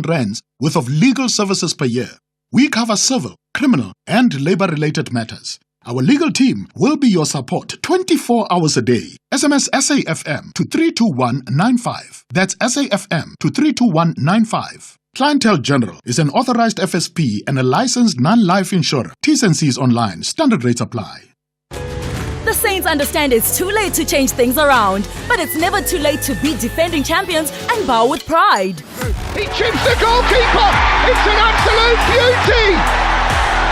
rands worth of legal services per year. We cover civil, criminal, and labor-related matters. Our legal team will be your support 24 hours a day. SMS SAFM to 32195. That's SAFM to 32195. Clientele General is an authorized FSP and a licensed non-life insurer. T's and C's online. Standard rates apply. The Saints understand it's too late to change things around, but it's never too late to beat defending champions and bow with pride. He chips the goalkeeper. It's an absolute beauty.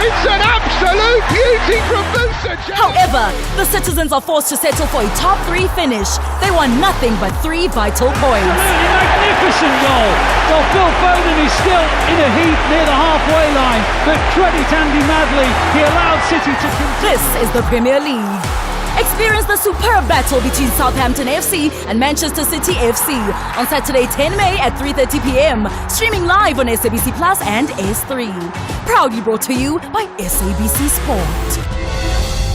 It's an absolute beauty from Musa. However, the citizens are forced to settle for a top 3 finish. They want nothing but 3 vital points. Absolutely magnificent goal. Well, Phil Foden is still in a heat near the halfway line, but credit Andy Madley, he allowed City to continue. This is the Premier League. Experience the superb battle between Southampton FC and Manchester City FC on Saturday 10 May at 3:30 p.m. Streaming live on SABC Plus and S3. Proudly brought to you by SABC Sport.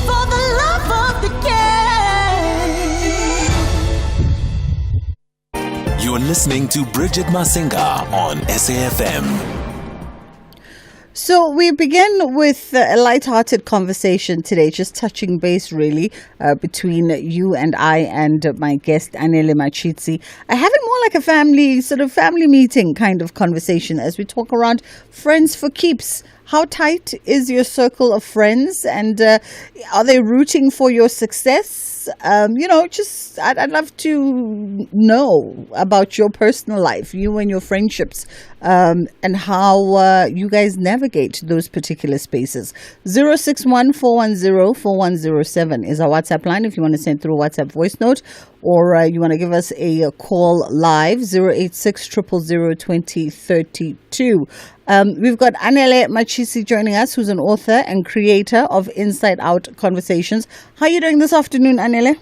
For the love of the game. You're listening to Bridget Masinga on SAFM. So we begin with a light-hearted conversation today, just touching base really between you and I and my guest Anele Machitsi. I have it more like a family meeting kind of conversation as we talk around friends for keeps. How tight is your circle of friends, and are they rooting for your success? I'd love to know about your personal life, you and your friendships, and how you guys navigate those particular spaces. 061-410-4107 is our WhatsApp line if you want to send through a WhatsApp voice note, or you want to give us a call live, 086-000-2032. We've got Anele Machisi joining us, who's an author and creator of Inside Out Conversations. How are you doing this afternoon, Anele?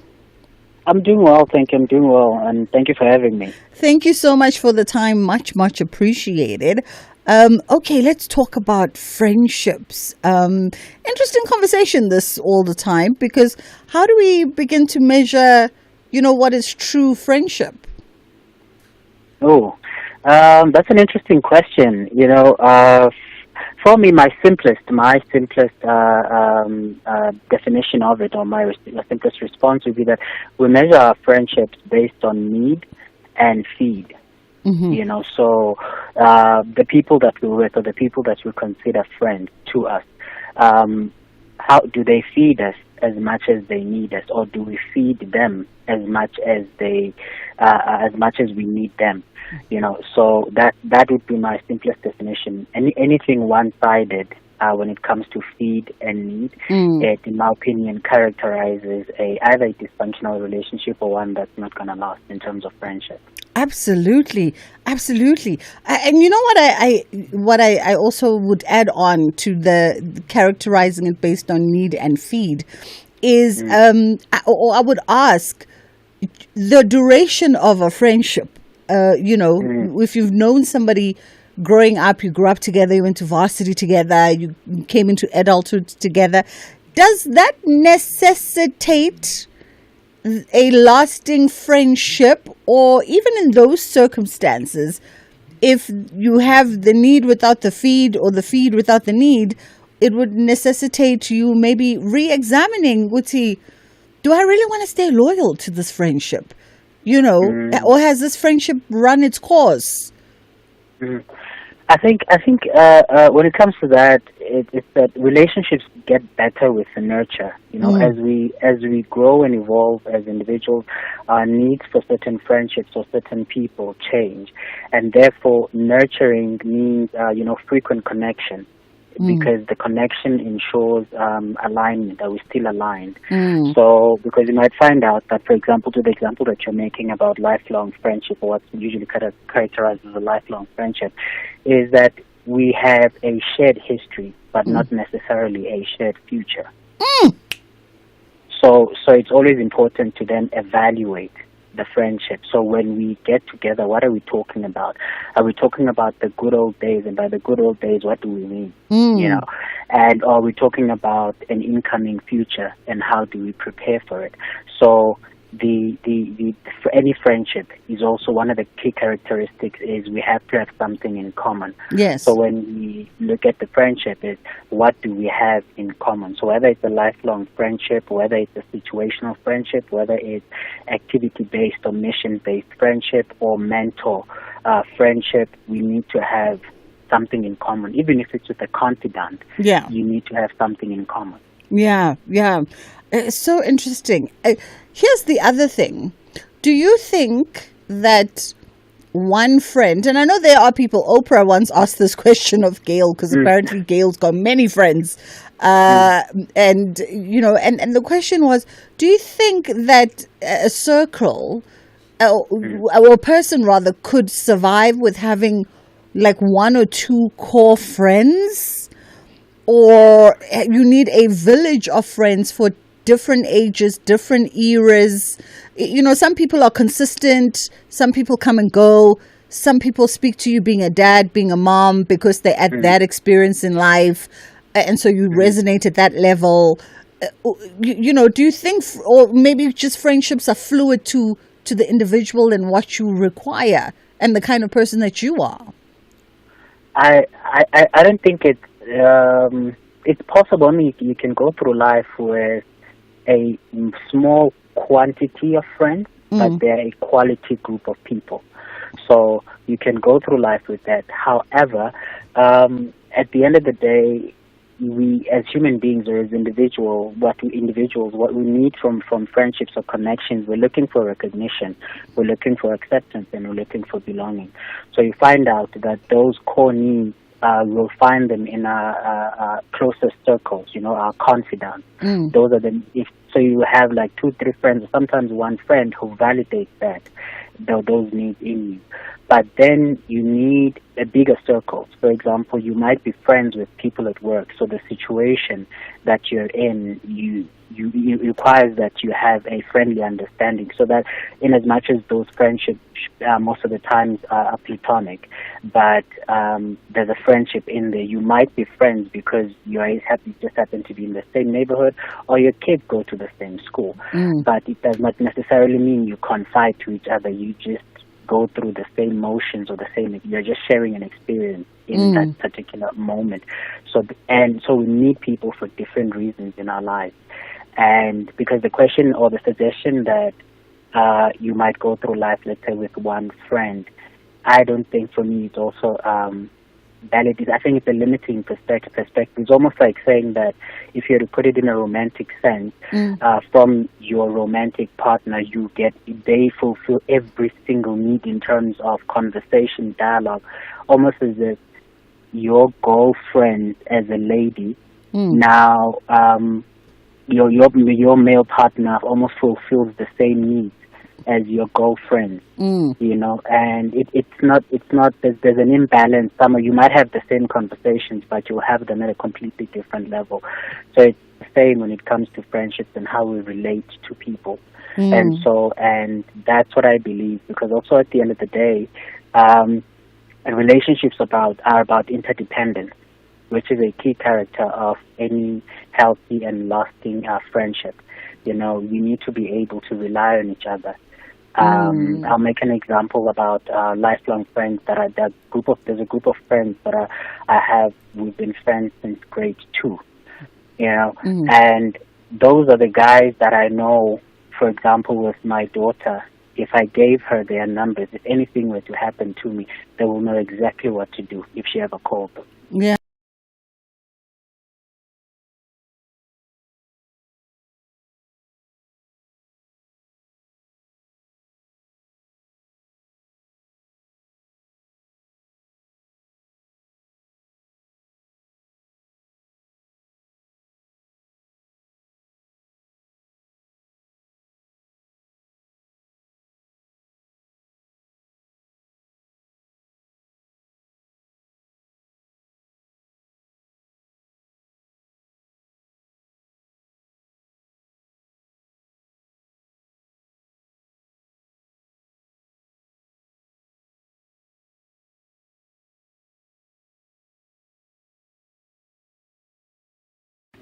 I'm doing well, thank you. I'm doing well, and thank you for having me. Thank you so much for the time. Much, much appreciated. Okay, let's talk about friendships. Interesting conversation this all the time, because how do we begin to measure, what is true friendship? That's an interesting question. For me, my simplest definition of it, or my simplest response would be that we measure our friendships based on need and feed. Mm-hmm. So the people that we're with, or the people that we consider friends to us, how do they feed us as much as they need us, or do we feed them as much as we need them? So that would be my simplest definition. Anything one-sided when it comes to feed and need, it, in my opinion, characterizes either a dysfunctional relationship or one that's not going to last in terms of friendship. Absolutely. And you know what I also would add on to the characterizing it based on need and feed is I would ask the duration of a friendship. If you've known somebody growing up, you grew up together, you went to varsity together, you came into adulthood together, does that necessitate a lasting friendship? Or even in those circumstances, if you have the need without the feed, or the feed without the need, it would necessitate you maybe re-examining, do I really want to stay loyal to this friendship? Or has this friendship run its course? I think when it comes to that, it's that relationships get better with the nurture. As we grow and evolve as individuals, our needs for certain friendships or certain people change, and therefore nurturing means frequent connection. Because the connection ensures alignment, that we're still aligned. So, because you might find out that, for example, to the example that you're making about lifelong friendship, or what's usually characterized as a lifelong friendship, is that we have a shared history, but not necessarily a shared future. So it's always important to then evaluate the friendship. So when we get together, what are we talking about? Are we talking about the good old days? And by the good old days, what do we mean? And are we talking about an incoming future, and how do we prepare for it? So for any friendship is also one of the key characteristics is we have to have something in common. Yes. So when we look at the friendship, is what do we have in common? So whether it's a lifelong friendship, whether it's a situational friendship, whether it's activity-based or mission-based friendship or mentor friendship, we need to have something in common. Even if it's with a confidant, Yeah. you need to have something in common. Yeah, yeah. It's so interesting. Here's the other thing. Do you think that one friend, and I know there are people, Oprah once asked this question of Gail, because apparently Gail's got many friends. And, you know, and the question was, do you think that a circle, or a person rather, could survive with having like one or two core friends? Or you need a village of friends for different ages, different eras? You know, some people are consistent, some people come and go, some people speak to you being a dad, being a mom, because they're at that experience in life, and so you resonate at that level. You know, do you think, or maybe just friendships are fluid to the individual and what you require and the kind of person that you are? I don't think it's possible. I mean, you can go through life with a small quantity of friends, but they're a quality group of people. So you can go through life with that. However, at the end of the day, we as human beings or as individuals, what we need from friendships or connections, we're looking for recognition, we're looking for acceptance, and we're looking for belonging. So you find out that those core needs, we'll find them in our closest circles, you know, our confidants. Those are so you have like 2-3 friends, or sometimes one friend who validates those needs in you. But then you need a bigger circle. For example, you might be friends with people at work, so the situation that you're in, it requires that you have a friendly understanding, so that in as much as those friendships most of the times are platonic, but there's a friendship in there. You might be friends because you just happen to be in the same neighborhood, or your kids go to the same school. But it does not necessarily mean you confide to each other. You just go through the same motions, or you're just sharing an experience in that particular moment. So we need people for different reasons in our lives. And because the question or the suggestion that you might go through life, let's say, with one friend, I don't think for me it's also valid. I think it's a limiting perspective. It's almost like saying that if you were to put it in a romantic sense, from your romantic partner, they fulfill every single need in terms of conversation, dialogue, almost as if your girlfriend as a lady now your male partner almost fulfills the same needs as your girlfriend, you know, and it's not there's an imbalance. You might have the same conversations, but you'll have them at a completely different level. So it's the same when it comes to friendships and how we relate to people. And that's what I believe, because also at the end of the day, relationships are about interdependence, which is a key character of any healthy and lasting friendship. You know, we need to be able to rely on each other. I'll make an example about lifelong friends there's a group of friends that I have. We've been friends since grade 2, you know, and those are the guys that I know. For example, with my daughter, if I gave her their numbers, if anything were to happen to me, they will know exactly what to do if she ever called them. Yeah.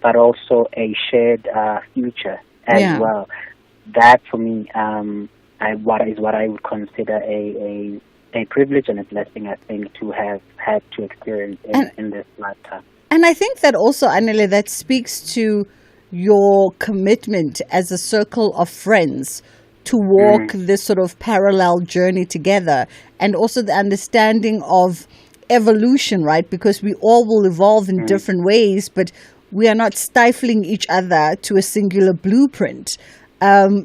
But also a shared future as well. that for me, what I would consider a privilege and a blessing, I think, to have had to experience in this lifetime. And I think that also, Anele, that speaks to your commitment as a circle of friends to walk this sort of parallel journey together, and also the understanding of evolution, right? Because we all will evolve in different ways, but we are not stifling each other to a singular blueprint.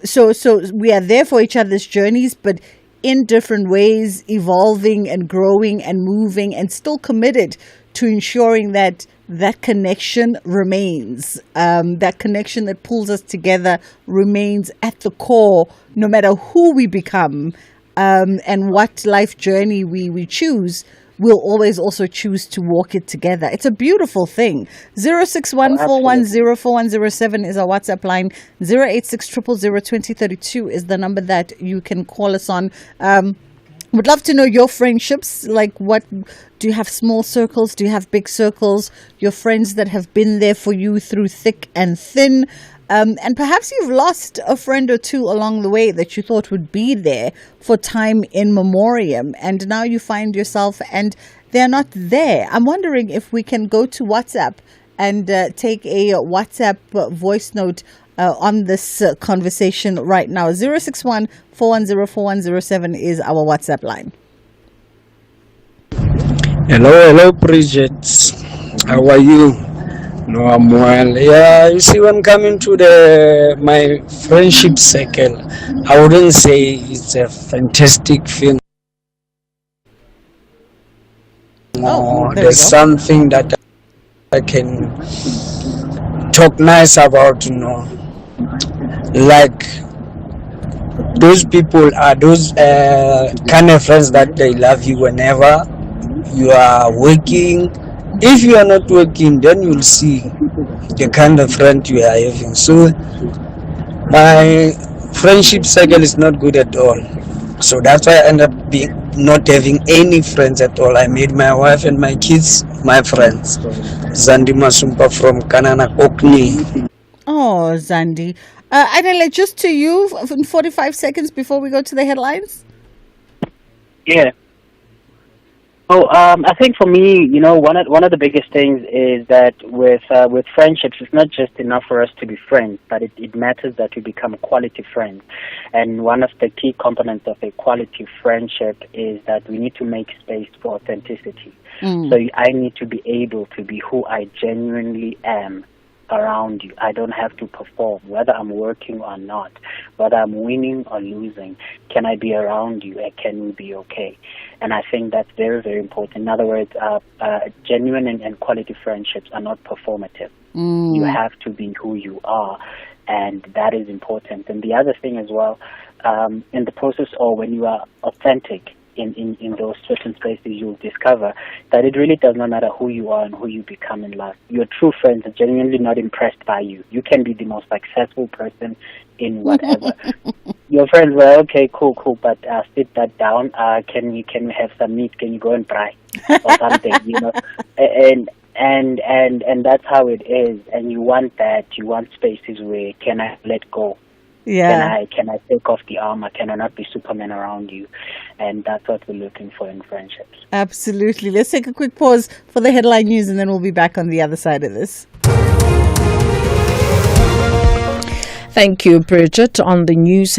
So we are there for each other's journeys, but in different ways, evolving and growing and moving, and still committed to ensuring that that connection remains. That connection that pulls us together remains at the core, no matter who we become and what life journey we choose. We'll always also choose to walk it together. It's a beautiful thing. 061-410-4107 is our WhatsApp line. 086-000-2032 is the number that you can call us on. Would love to know your friendships. Like, what do you have? Small circles? Do you have big circles? Your friends that have been there for you through thick and thin. And perhaps you've lost a friend or two along the way that you thought would be there for time in memoriam, and now you find yourself and they're not there. I'm wondering if we can go to WhatsApp and take a WhatsApp voice note on this conversation right now. 061-410-4107 is our WhatsApp line. Hello, Bridget. How are you? No, I'm well. Yeah, you see, when coming to my friendship circle, I wouldn't say it's a fantastic thing. There's something that I can talk nice about, like those people are those kind of friends that they love you whenever you are working. If you are not working, then you'll see the kind of friend you are having. So my friendship circle is not good at all. So that's why I end up not having any friends at all. I made my wife and my kids my friends. Zandi Masumpa from Kanana Kokni. Oh, Zandi. Anele, just to you in 45 seconds before we go to the headlines. Yeah. Oh, I think for me, one of the biggest things is that with friendships, it's not just enough for us to be friends, but it matters that we become quality friends. And one of the key components of a quality friendship is that we need to make space for authenticity. So I need to be able to be who I genuinely am around you. I don't have to perform, whether I'm working or not, whether I'm winning or losing. Can I be around you, and can we be okay? And I think that's very, very important. In other words, genuine and quality friendships are not performative. You have to be who you are, and that is important. And the other thing as well, in the process, or when you are authentic in those certain spaces, you'll discover that it really does not matter who you are and who you become in life. Your true friends are genuinely not impressed by you. You can be the most successful person in whatever. Your friends were okay, cool, but sit that down. Can we have some meat? Can you go and try or something? And that's how it is. And you want that. You want spaces where can I let go? Yeah. Can I take off the armor? Can I not be Superman around you? And that's what we're looking for in friendships. Absolutely. Let's take a quick pause for the headline news, and then we'll be back on the other side of this. Thank you, Bridget. On the news.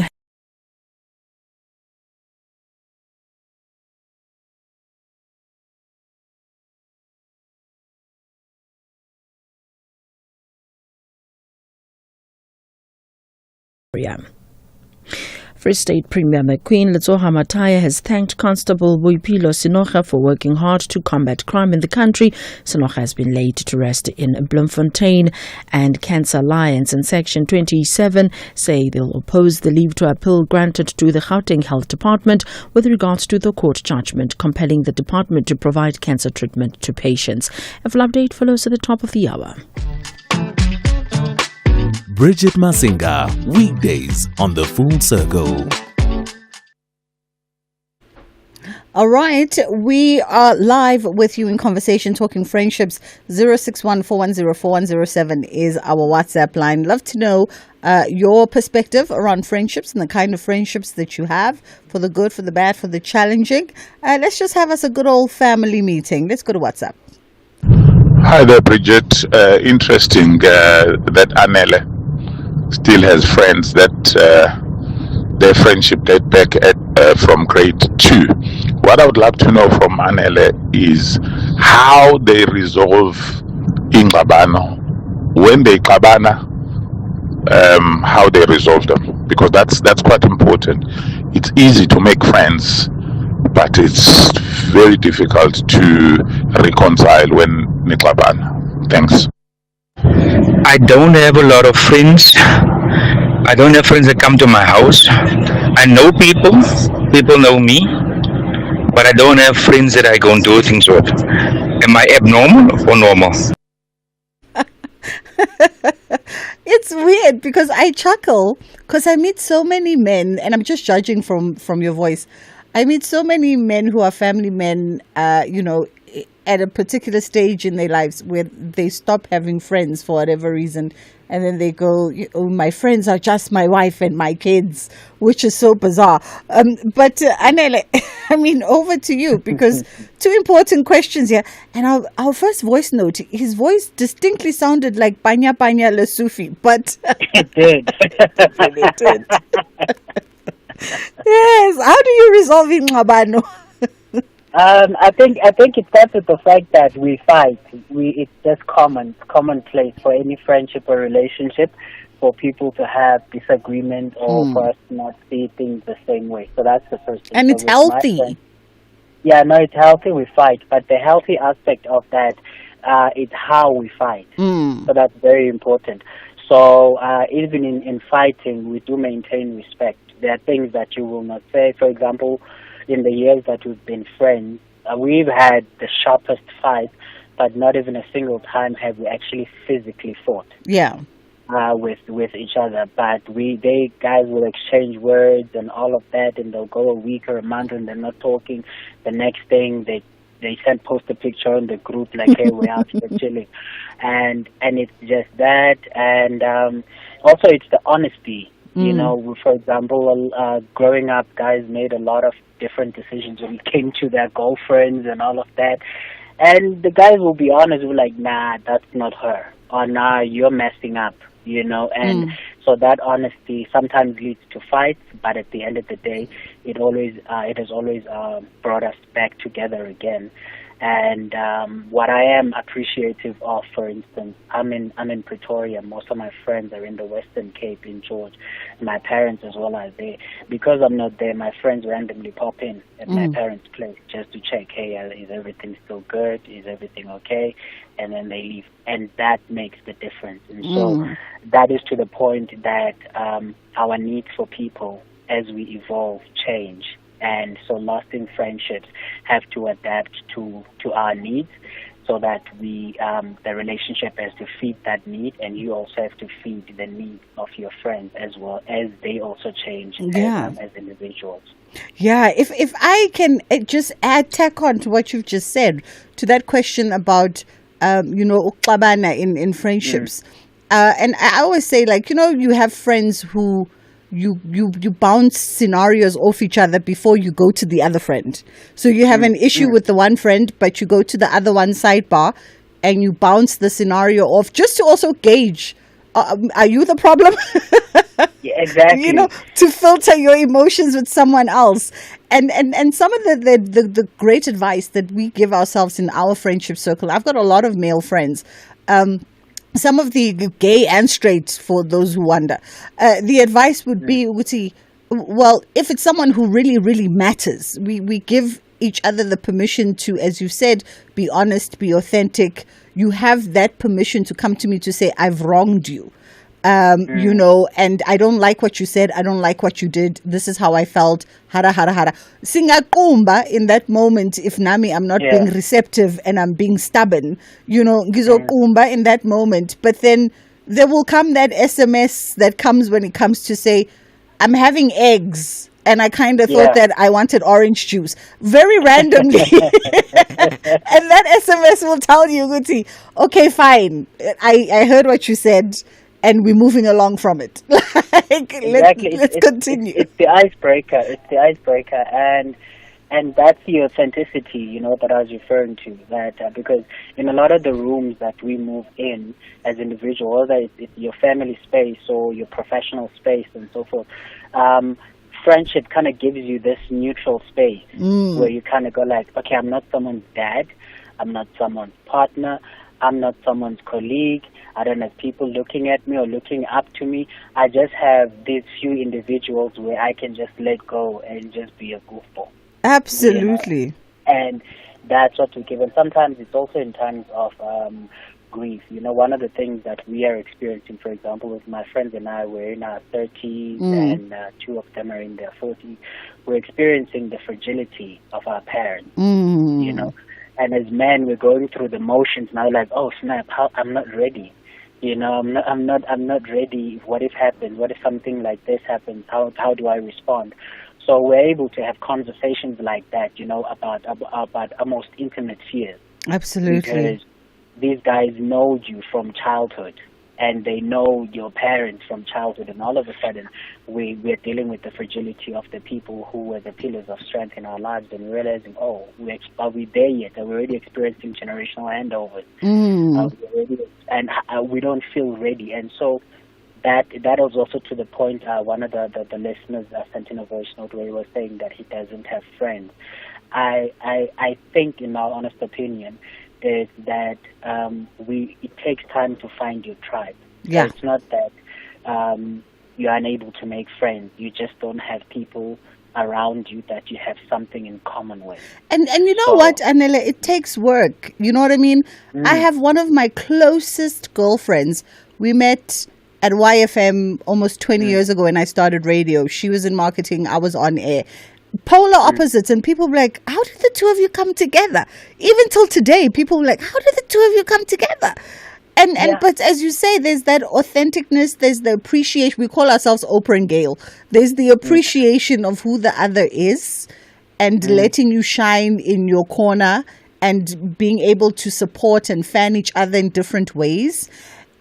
Free State Premier McQueen Letsoha Mataya has thanked Constable Boipelo Sinoga for working hard to combat crime in the country. Sinoga has been laid to rest in Bloemfontein, and Cancer Alliance and Section 27 say they'll oppose the leave to appeal granted to the Gauteng Health Department with regards to the court judgment compelling the department to provide cancer treatment to patients. A full update follows at the top of the hour. Bridget Masinga, weekdays on The Full Circle. All right, we are live with you in conversation, talking friendships. 061-410-4107 is our WhatsApp line. Love to know your perspective around friendships and the kind of friendships that you have, for the good, for the bad, for the challenging. Let's just have us a good old family meeting. Let's go to WhatsApp. Hi there, Bridget. Interesting that Anele still has friends that their friendship date back from grade 2. What I would love to know from Anele is how they resolve ingxabano. When they xabana, how they resolve them, because that's quite important. It's easy to make friends, but it's very difficult to reconcile when nixabana. Thanks. I don't have a lot of friends. I don't have friends that come to my house. I know people know me, but I don't have friends that I go and do things with. Am I abnormal or normal? It's weird because I chuckle because I meet so many men, and I'm just judging from your voice. I meet so many men who are family men, at a particular stage in their lives where they stop having friends for whatever reason. And then they go, my friends are just my wife and my kids, which is so bizarre. But Anele, over to you, because two important questions here. And our first voice note, his voice distinctly sounded like Panya Panya Lesufi, but It did. it did. Yes. How do you resolve ingxabano? I think it starts with the fact that we fight. It's just commonplace for any friendship or relationship for people to have disagreement or for us to not see things the same way. So that's the first thing. And it's healthy. Yeah, no, it's healthy. We fight, but the healthy aspect of that is how we fight. So that's very important. So even in fighting, we do maintain respect. There are things that you will not say. For example, in the years that we've been friends, we've had the sharpest fights, but not even a single time have we actually physically fought. Yeah. With each other, but guys will exchange words and all of that, and they'll go a week or a month and they're not talking. The next thing they post a picture on the group like, hey, we're out here chilling, and it's just that, and also it's the honesty. You know, for example, growing up, guys made a lot of different decisions when it came to their girlfriends and all of that. And the guys will be honest, will like, nah, that's not her. Or nah, you're messing up, And so that honesty sometimes leads to fights, but at the end of the day, it has always brought us back together again. And what I am appreciative of, for instance, I'm in Pretoria. Most of my friends are in the Western Cape, in George. My parents as well are there. Because I'm not there, my friends randomly pop in at my parents' place just to check, hey, is everything still good? Is everything okay? And then they leave. And that makes the difference. And so that is to the point that our needs for people as we evolve change. And so lasting friendships have to adapt to our needs, so that the relationship has to feed that need, and you also have to feed the needs of your friends as well, as they also change as individuals. Yeah, if I can just tack on to what you've just said, to that question about, uxabana in friendships. And I always say, you have friends who you bounce scenarios off each other before you go to the other friend. So you have an issue with the one friend, but you go to the other one sidebar and you bounce the scenario off just to also gauge, are you the problem? Yeah, exactly. To filter your emotions with someone else. And some of the great advice that we give ourselves in our friendship circle, I've got a lot of male friends, some of the gay and straight, for those who wonder. The advice would be, well, if it's someone who really, really matters, we give each other the permission to, as you said, be honest, be authentic. You have that permission to come to me to say, I've wronged you. And I don't like what you said. I don't like what you did. This is how I felt. Hara. Singakumba in that moment, if nami I'm not being receptive and I'm being stubborn, gizokumba in that moment. But then there will come that SMS that comes when it comes to say, I'm having eggs. and I kind of thought that I wanted orange juice very randomly. And that SMS will tell you, Guti, okay, fine. I heard what you said, and we're moving along from it. Exactly. Let's continue. It's the icebreaker. It's the icebreaker, and that's the authenticity, you know, that I was referring to. That because in a lot of the rooms that we move in as individuals, whether it's your family space or your professional space and so forth, friendship kind of gives you this neutral space where you kind of go like, okay, I'm not someone's dad, I'm not someone's partner, I'm not someone's colleague. I don't have people looking at me or looking up to me. I just have these few individuals where I can just let go and just be a goofball. Absolutely. You know? And that's what we give. And sometimes it's also in times of grief. You know, one of the things that we are experiencing, for example, with my friends and I, we're in our 30s and two of them are in their 40s. We're experiencing the fragility of our parents, you know. And as men, we're going through the motions now, like, oh snap, I'm not ready. You know, I'm not ready. What if happens? What if something like this happens? How do I respond? So we're able to have conversations like that, you know, about our most intimate fears. Absolutely. Because these guys know you from childhood, and they know your parents from childhood, and all of a sudden we're dealing with the fragility of the people who were the pillars of strength in our lives, and realizing, oh, are we there yet? Are we already experiencing generational handovers? We don't feel ready. And so that was also to the point, one of the listeners sent in a voice note where he was saying that he doesn't have friends. I think, in my honest opinion, is that it takes time to find your tribe. Yeah. So it's not that you're unable to make friends. You just don't have people around you that you have something in common with. And you know what, Anela, it takes work. You know what I mean? I have one of my closest girlfriends. We met at YFM almost 20 years ago when I started radio. She was in marketing, I was on air. Polar opposites, and people were like, how did the two of you come together? Even till today, people were like, how did the two of you come together? But as you say, there's that authenticness, there's the appreciation. We call ourselves Oprah and Gail. There's the appreciation of who the other is, and letting you shine in your corner, and being able to support and fan each other in different ways.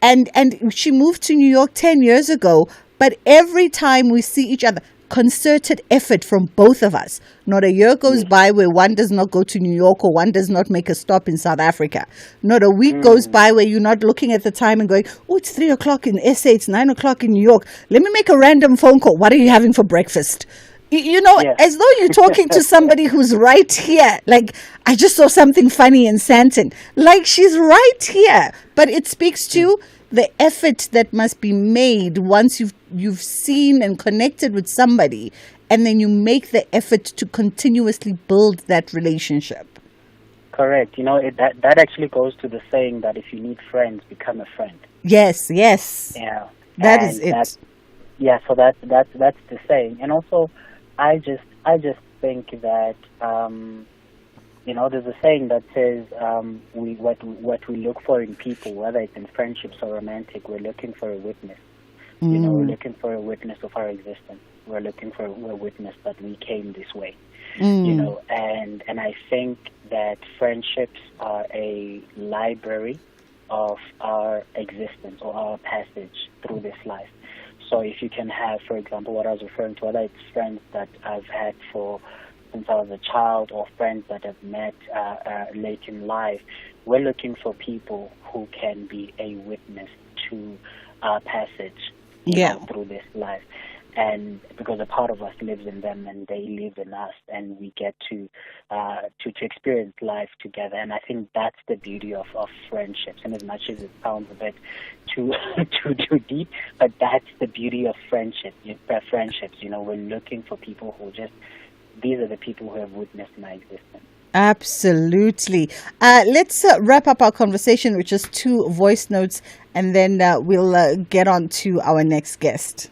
And she moved to New York 10 years ago, but every time we see each other, concerted effort from both of us. Not a year goes by where one does not go to New York or one does not make a stop in South Africa. Not a week goes by where you're not looking at the time and going, oh, it's 3 o'clock in SA, it's 9 o'clock in New York. Let me make a random phone call. What are you having for breakfast? You know, as though you're talking to somebody who's right here. Like, I just saw something funny in Santon. Like, she's right here. But it speaks to the effort that must be made once you've seen and connected with somebody, and then you make the effort to continuously build that relationship. Correct. You know, that actually goes to the saying that if you need friends, become a friend. Yes. Yeah. That is it. So that's the saying. And also, I just think that you know, there's a saying that says what we look for in people, whether it's in friendships or romantic, we're looking for a witness. You know, we're looking for a witness of our existence. We're looking for a witness that we came this way. You know, and I think that friendships are a library of our existence or our passage through this life. So if you can have, for example, what I was referring to, whether it's friends that I've had since I was a child, or friends that I've met late in life, we're looking for people who can be a witness to our passage through this life. And because a part of us lives in them and they live in us, and we get to experience life together. And I think that's the beauty of friendships. And as much as it sounds a bit too deep, but that's the beauty of friendships. You know, we're looking for people who these are the people who have witnessed my existence. Absolutely. Let's wrap up our conversation with just 2 voice notes, and then we'll get on to our next guest.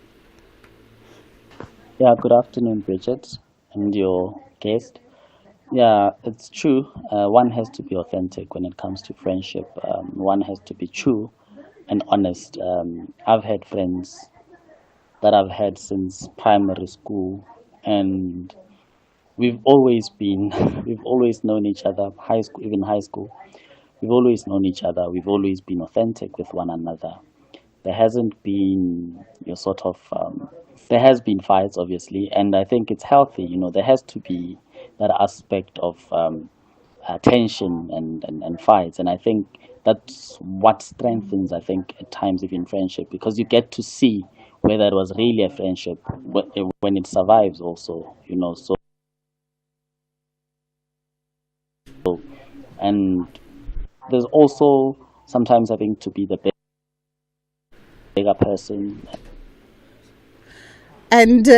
Yeah, good afternoon, Bridget, and your guest. Yeah, it's true. One has to be authentic when it comes to friendship. One has to be true and honest. I've had friends that I've had since primary school, and we've always known each other, high school, even high school. We've always known each other. We've always been authentic with one another. There hasn't been there has been fights, obviously, and I think it's healthy. There has to be that aspect of tension and fights, and I think that's what strengthens, I think, at times even friendship, because you get to see whether it was really a friendship when it survives also, and there's also sometimes having to be the bigger person. And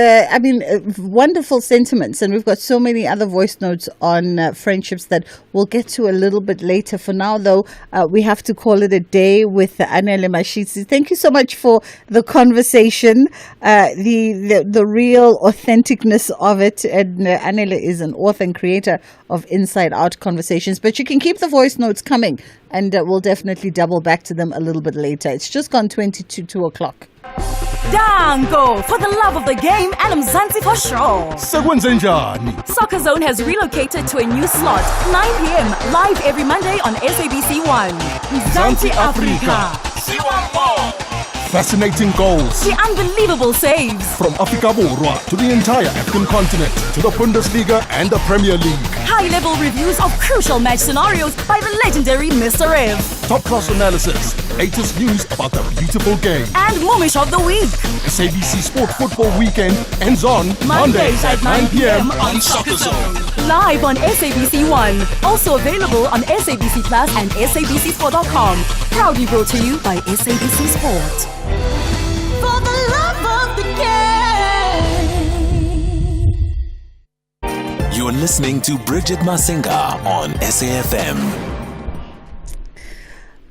wonderful sentiments. And we've got so many other voice notes on friendships that we'll get to a little bit later. For now, though, we have to call it a day with Anele Mashitsi. Thank you so much for the conversation, the real authenticness of it. And Anele is an author and creator of Inside Out Conversations. But you can keep the voice notes coming, and we'll definitely double back to them a little bit later. It's just gone 20 to 2 o'clock. Dango, for the love of the game and Mzansi for sure. Sekwenzenjani? Soccer Zone has relocated to a new slot, 9 p.m. live every Monday on SABC 1. Mzansi Africa. Fascinating goals. The unbelievable saves. From Africa Borwa to the entire African continent to the Bundesliga and the Premier League. High-level reviews of crucial match scenarios by the legendary Mr. Rev. Top-class analysis, latest news about the beautiful game. And Momish of the Week. SABC Sport Football Weekend ends on Mondays at 9 p.m. on Soccer Zone. Live on SABC 1. Also available on SABC Plus and SABCSport.com. Proudly brought to you by SABC Sport. For the love of the game. You're listening to Bridget Masinga on SAFM.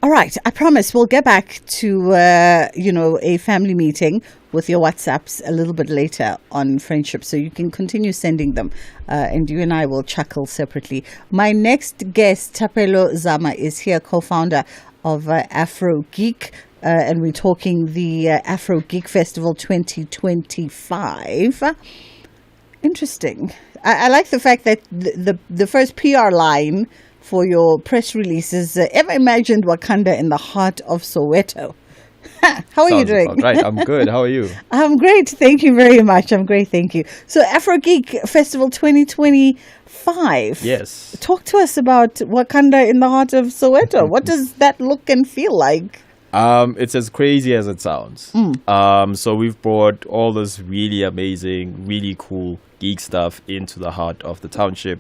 All right, I promise we'll get back to, a family meeting with your WhatsApps a little bit later on friendship, so you can continue sending them, and you and I will chuckle separately. My next guest, Thapelo Zama, is here, co-founder of Afro Geek, and we're talking the Afro Geek Festival 2025. Interesting. I like the fact that the first PR line for your press releases, ever imagined Wakanda in the heart of Soweto? How are you doing? Right, I'm good. How are you? I'm great. Thank you very much. I'm great. Thank you. So Afro Geek Festival 2025. Yes. Talk to us about Wakanda in the heart of Soweto. What does that look and feel like? It's as crazy as it sounds. So we've brought all this really amazing, really cool geek stuff into the heart of the township.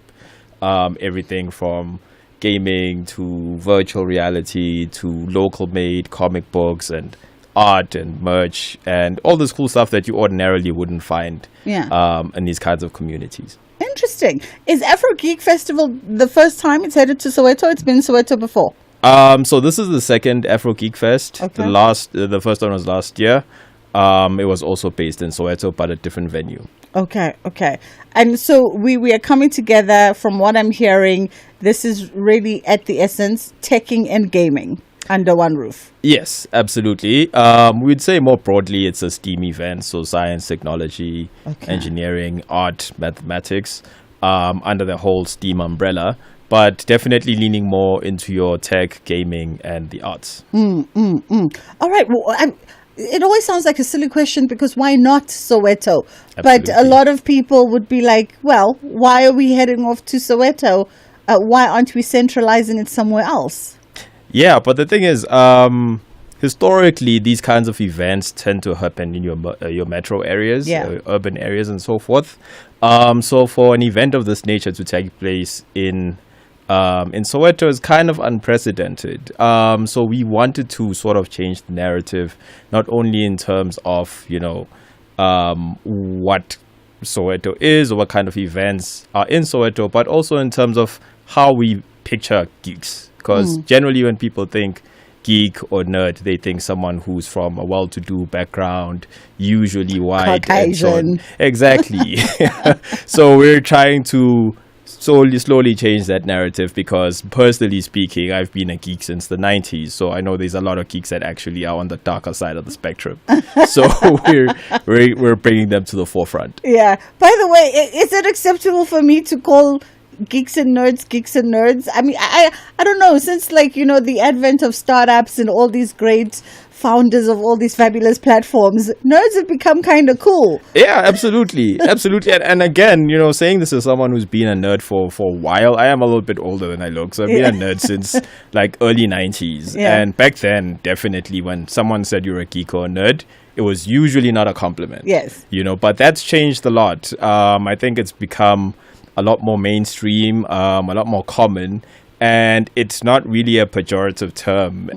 Everything from gaming to virtual reality to local made comic books and art and merch and all this cool stuff that you ordinarily wouldn't find in these kinds of communities. Interesting. Is Afro Geek Festival the first time it's headed to Soweto? It's been Soweto before. So this is the second Afro Geek Fest. Okay. The first one was last year. It was also based in Soweto, but a different venue. Okay. And so we are coming together. From what I'm hearing, this is really at the essence, teching and gaming under one roof. Yes, absolutely. We'd say more broadly it's a STEAM event, so science, technology, engineering, art, mathematics, under the whole STEAM umbrella, but definitely leaning more into your tech, gaming, and the arts. All right. Well, it always sounds like a silly question because why not Soweto? Absolutely. But a lot of people would be like, well, why are we heading off to Soweto? Why aren't we centralizing it somewhere else? Yeah, but the thing is, historically, these kinds of events tend to happen in your metro areas, urban areas, and so forth. So for an event of this nature to take place in Soweto is kind of unprecedented. So we wanted to sort of change the narrative, not only in terms of, what Soweto is or what kind of events are in Soweto, but also in terms of how we picture geeks. Because generally when people think geek or nerd, they think someone who's from a well-to-do background, usually white. Caucasian. And so on. Exactly. So we're trying to slowly change that narrative, because personally speaking, I've been a geek since the 90s, so I know there's a lot of geeks that actually are on the darker side of the spectrum. So we're bringing them to the forefront. Yeah. By the way, is it acceptable for me to call geeks and nerds? I mean, I don't know, since, like, you know, the advent of startups and all these great founders of all these fabulous platforms, nerds have become kind of cool. Yeah, absolutely. And again, you know, saying this as someone who's been a nerd for a while, I am a little bit older than I look, so I've been a nerd since like early 90s. And back then, definitely, when someone said you're a geek or a nerd, it was usually not a compliment. Yes. You know, but that's changed a lot. I think it's become a lot more mainstream, a lot more common. And it's not really a pejorative term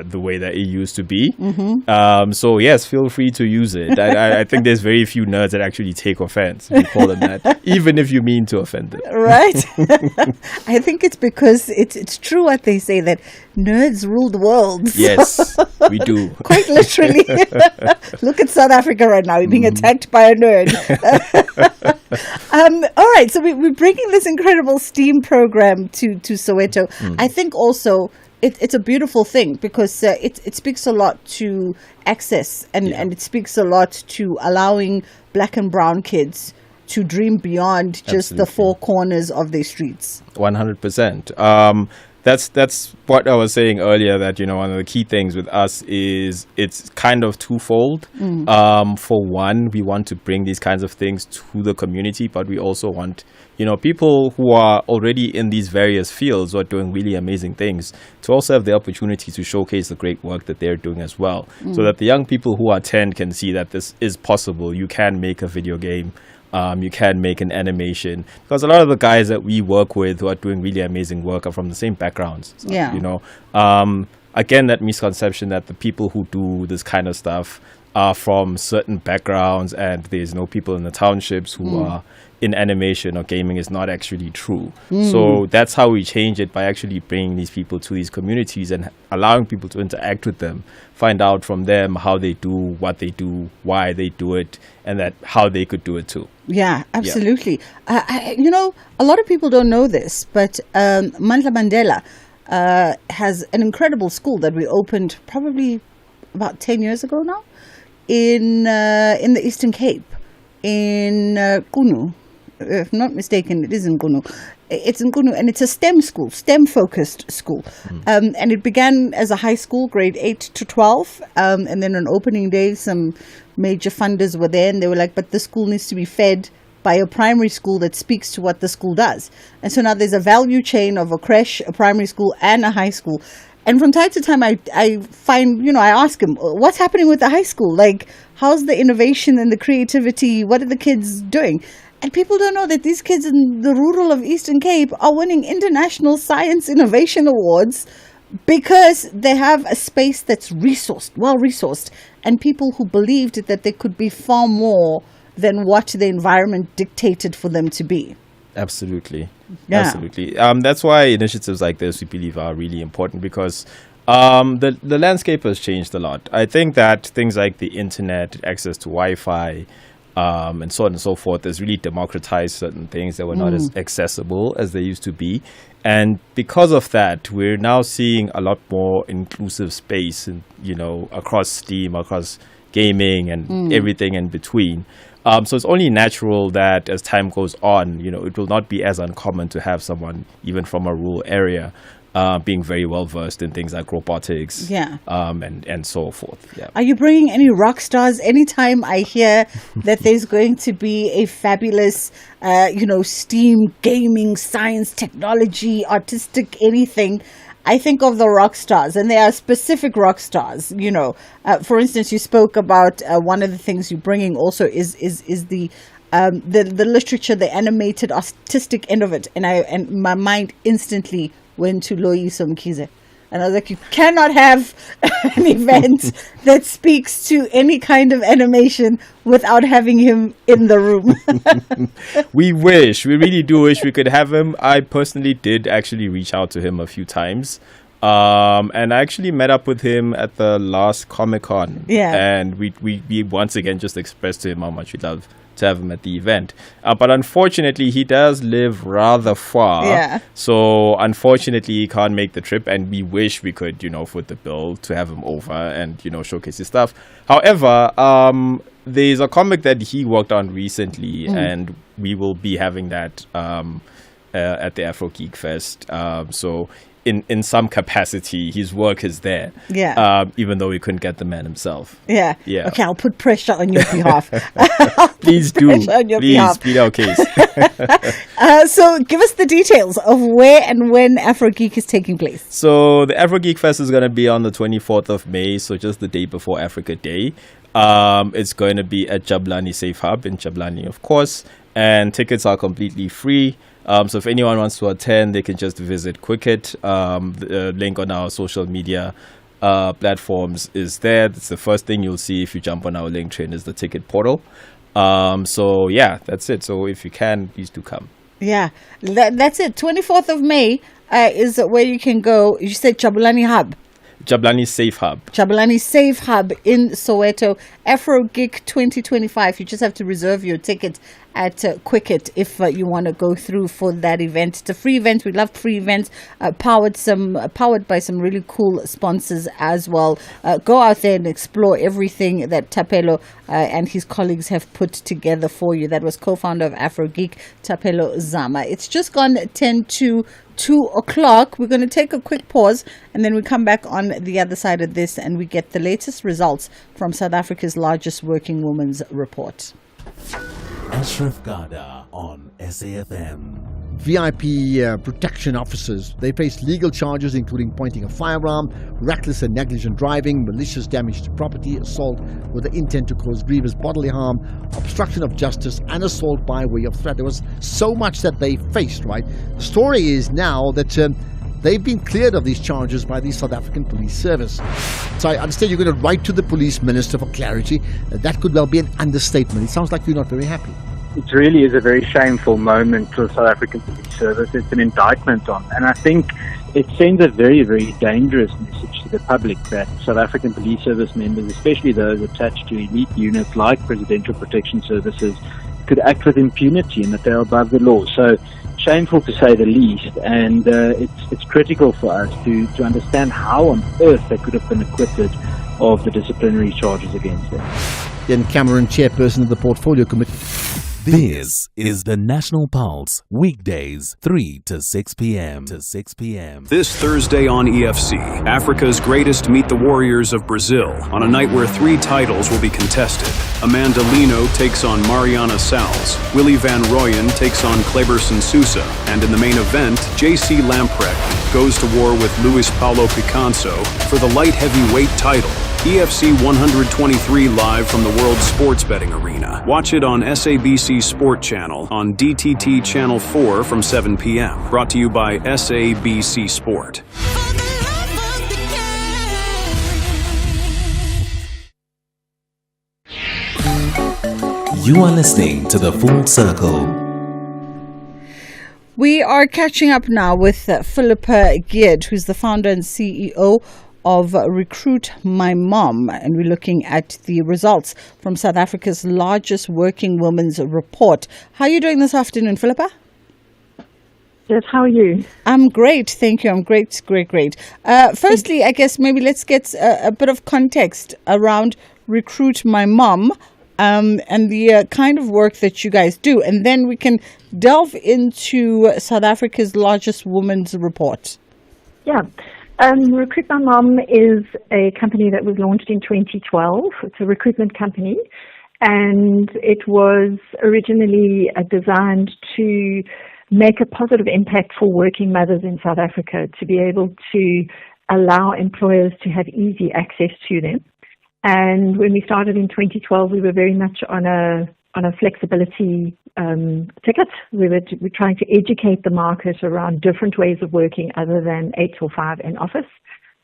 the way that it used to be. So yes, feel free to use it. I think there's very few nerds that actually take offense if you call them that, even if you mean to offend them. Right. I think it's because it's true what they say, that nerds rule the world. Yes, we do. Quite literally. Look at South Africa right now. We're being attacked by a nerd. All right, so we're bringing this incredible STEAM program to Soweto. I think also it's a beautiful thing, because it speaks a lot to access, and it speaks a lot to allowing black and brown kids to dream beyond just the four corners of their streets. 100%. That's what I was saying earlier, that, you know, one of the key things with us is it's kind of twofold. For one, we want to bring these kinds of things to the community, but we also want, you know, people who are already in these various fields or are doing really amazing things to also have the opportunity to showcase the great work that they're doing as well, so that the young people who attend can see that this is possible. You can make a video game. You can make an animation, because a lot of the guys that we work with who are doing really amazing work are from the same backgrounds. So, you know, again, that misconception that the people who do this kind of stuff are from certain backgrounds and there's no people in the townships who are in animation or gaming is not actually true. So that's how we change it, by actually bringing these people to these communities and allowing people to interact with them, find out from them how they do what they do, why they do it, and that how they could do it too. Yeah, absolutely. You know, a lot of people don't know this, but Mandla Mandela has an incredible school that we opened probably about 10 years ago now in the Eastern Cape, in Kunu. If not mistaken, it is in Kunu. It's in Kunu, and it's a STEM school, STEM-focused school. And it began as a high school, grade 8 to 12. And then on opening day, some major funders were there, and they were like, but the school needs to be fed by a primary school that speaks to what the school does. And so now there's a value chain of a creche, a primary school, and a high school. And from time to time, I find, you know, I ask him, what's happening with the high school? Like, how's the innovation and the creativity? What are the kids doing? And people don't know that these kids in the rural of Eastern Cape are winning international science innovation awards because they have a space that's resourced, well-resourced, and people who believed that they could be far more than what the environment dictated for them to be. Absolutely. Yeah. Absolutely. That's why initiatives like this, we believe, are really important, because the landscape has changed a lot. I think that things like the internet, access to Wi-Fi, and so on and so forth, has really democratized certain things that were not as accessible as they used to be. And because of that, we're now seeing a lot more inclusive space, and, you know, across STEAM, across gaming, and everything in between. So it's only natural that as time goes on, you know, it will not be as uncommon to have someone even from a rural area being very well versed in things like robotics, and so forth. Yeah. Are you bringing any rock stars? Anytime I hear that there's going to be a fabulous, STEAM, gaming, science, technology, artistic, anything, I think of the rock stars, and there are specific rock stars. You know, for instance, you spoke about one of the things you're bringing also is the literature, the animated, artistic end of it, and my mind instantly went to Loyiso Mkhize. And I was like, you cannot have an event that speaks to any kind of animation without having him in the room. We really do wish we could have him. I personally did actually reach out to him a few times. And I actually met up with him at the last Comic-Con. Yeah. And we once again just expressed to him how much we love to have him at the event. But unfortunately, he does live rather far. Yeah. So unfortunately, he can't make the trip, and we wish we could, foot the bill to have him over and, showcase his stuff. However, there's a comic that he worked on recently, and we will be having that at the Afro Geek Fest. So in some capacity, his work is there. Yeah. Even though we couldn't get the man himself. Yeah. Yeah. Okay, I'll put pressure on your behalf. Please do. Please plead our case. So give us the details of where and when Afro Geek is taking place. So the Afro Geek Fest is going to be on the 24th of May, so just the day before Africa Day. It's going to be at Jabulani Safe Hub in Jabulani, of course, and tickets are completely free. So if anyone wants to attend, they can just visit Quicket. The link on our social media platforms is there. That's the first thing you'll see if you jump on our link train is the ticket portal. So yeah, that's it. So if you can, please do come. Yeah, that's it. 24th of May is where you can go. You said Jabulani Hub. Jabulani Safe Hub. Jabulani Safe Hub in Soweto. Afro Geek 2025. You just have to reserve your ticket at Quicket if you want to go through for that event. It's a free event. We love free events. Powered by some really cool sponsors as well. Go out there and explore everything that Tapelo and his colleagues have put together for you. That was co-founder of Afro Geek, Tapelo Zama. It's just gone 10 to 2 o'clock. We're going to take a quick pause and then we come back on the other side of this and we get the latest results from South Africa's largest working women's report. Ashraf Garda on SAFM. VIP protection officers, they face legal charges including pointing a firearm, reckless and negligent driving, malicious damage to property, assault with the intent to cause grievous bodily harm, obstruction of justice, and assault by way of threat. There was so much that they faced, right? The story is now that they've been cleared of these charges by the South African Police Service. So I understand you're going to write to the Police Minister for clarity. That could well be an understatement. It sounds like you're not very happy. It really is a very shameful moment for the South African Police Service. It's an indictment on, and I think it sends a very, very dangerous message to the public that South African Police Service members, especially those attached to elite units like Presidential Protection Services, could act with impunity and that they're above the law. So shameful to say the least, and it's critical for us to understand how on earth they could have been acquitted of the disciplinary charges against them. Ian Cameron, chairperson of the Portfolio Committee. This is the National Pulse, weekdays 3 to 6 p.m. This Thursday on EFC, Africa's greatest meet the warriors of Brazil on a night where 3 titles will be contested. Amanda Lino takes on Mariana Salles, Willie Van Rooyen takes on Kleberson Sousa, and in the main event, JC Lamprecht goes to war with Luis Paulo Picanso for the light heavyweight title. EFC 123 live from the World Sports Betting Arena. Watch it on SABC Sport Channel on DTT Channel 4 from 7 p.m. Brought to you by SABC Sport. You are listening to The Full Circle. We are catching up now with Philippa Geert, who's the founder and CEO of Recruit My Mom, and we're looking at the results from South Africa's largest working women's report. How are you doing this afternoon, Philippa? Yes, how are you? I'm great, thank you. I'm great. Firstly, I guess maybe let's get a bit of context around Recruit My Mom and the kind of work that you guys do, and then we can delve into South Africa's largest women's report. Yeah. Recruit My Mom is a company that was launched in 2012. It's a recruitment company, and it was originally designed to make a positive impact for working mothers in South Africa, to be able to allow employers to have easy access to them. And when we started in 2012, we were very much on a flexibility ticket. We're trying to educate the market around different ways of working other than 8 till 5 in office.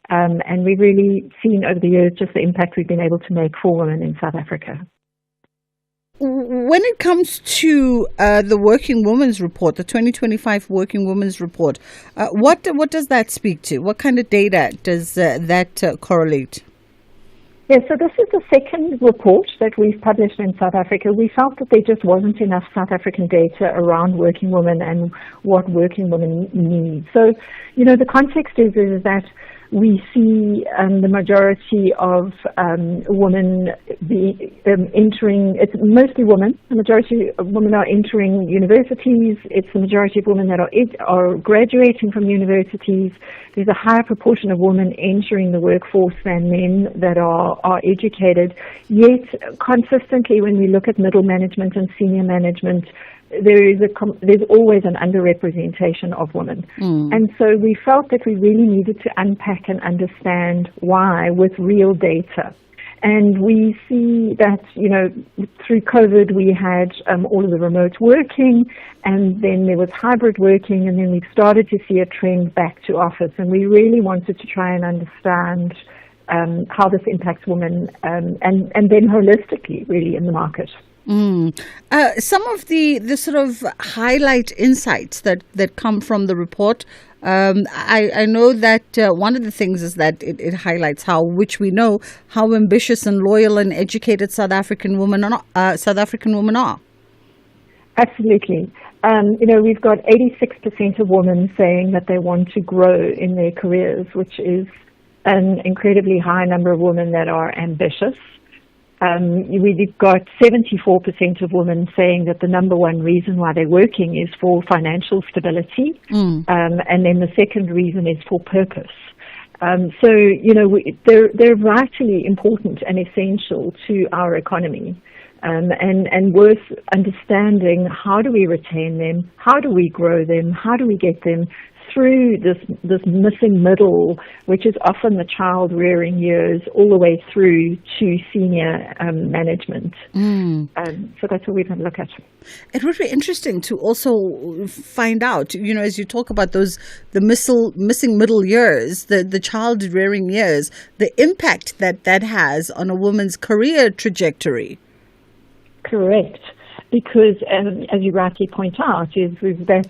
And we've really seen over the years just the impact we've been able to make for women in South Africa. When it comes to the Working Women's Report, the 2025 Working Women's Report, what does that speak to? What kind of data does that correlate? Yeah, so this is the second report that we've published in South Africa. We felt that there just wasn't enough South African data around working women and what working women need. So, the context is that we see the majority of women entering, it's mostly women, the majority of women are entering universities, it's the majority of women that are graduating from universities. There's a higher proportion of women entering the workforce than men that are educated. Yet, consistently, when we look at middle management and senior management, there's always an underrepresentation of women. And so we felt that we really needed to unpack and understand why with real data. And we see that, through COVID we had all of the remote working, and then there was hybrid working, and then we've started to see a trend back to office. And we really wanted to try and understand how this impacts women and then holistically, really, in the market. Some of the sort of highlight insights that come from the report, I know that one of the things is that it highlights which we know, how ambitious and loyal and educated South African women are. Absolutely. We've got 86% of women saying that they want to grow in their careers, which is an incredibly high number of women that are ambitious. We've got 74% of women saying that the number one reason why they're working is for financial stability, and then the second reason is for purpose. So, they're vitally important and essential to our economy, and worth understanding. How do we retain them? How do we grow them? How do we get them through this missing middle, which is often the child rearing years, all the way through to senior management. So that's what we're going to look at. It would be interesting to also find out, as you talk about the missing middle years, the child rearing years, the impact that has on a woman's career trajectory. Correct. Because, as you rightly point out, is that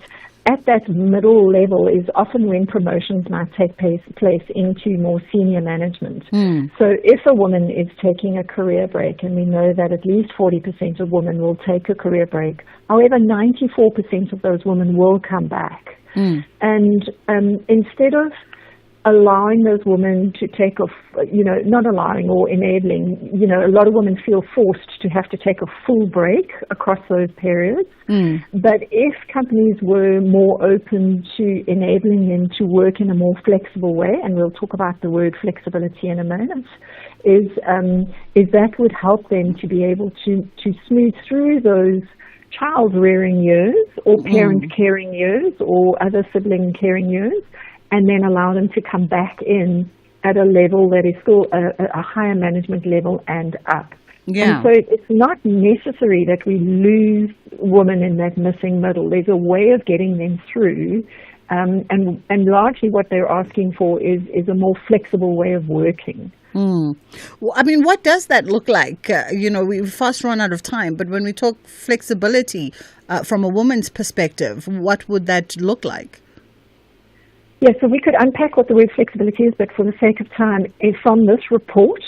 at that middle level is often when promotions might take place into more senior management. So if a woman is taking a career break, and we know that at least 40% of women will take a career break, however, 94% of those women will come back. And instead of allowing those women to take off, not allowing or enabling, a lot of women feel forced to have to take a full break across those periods. But if companies were more open to enabling them to work in a more flexible way, and we'll talk about the word flexibility in a moment, is that would help them to be able to smooth through those child rearing years or parent caring years or other sibling caring years, and then allow them to come back in at a level that is still a higher management level and up. And so it's not necessary that we lose women in that missing middle. There's a way of getting them through, and largely what they're asking for is a more flexible way of working. Well, I mean, what does that look like? We've fast run out of time, but when we talk flexibility from a woman's perspective, what would that look like? Yeah, so we could unpack what the word flexibility is, but for the sake of time, from this report,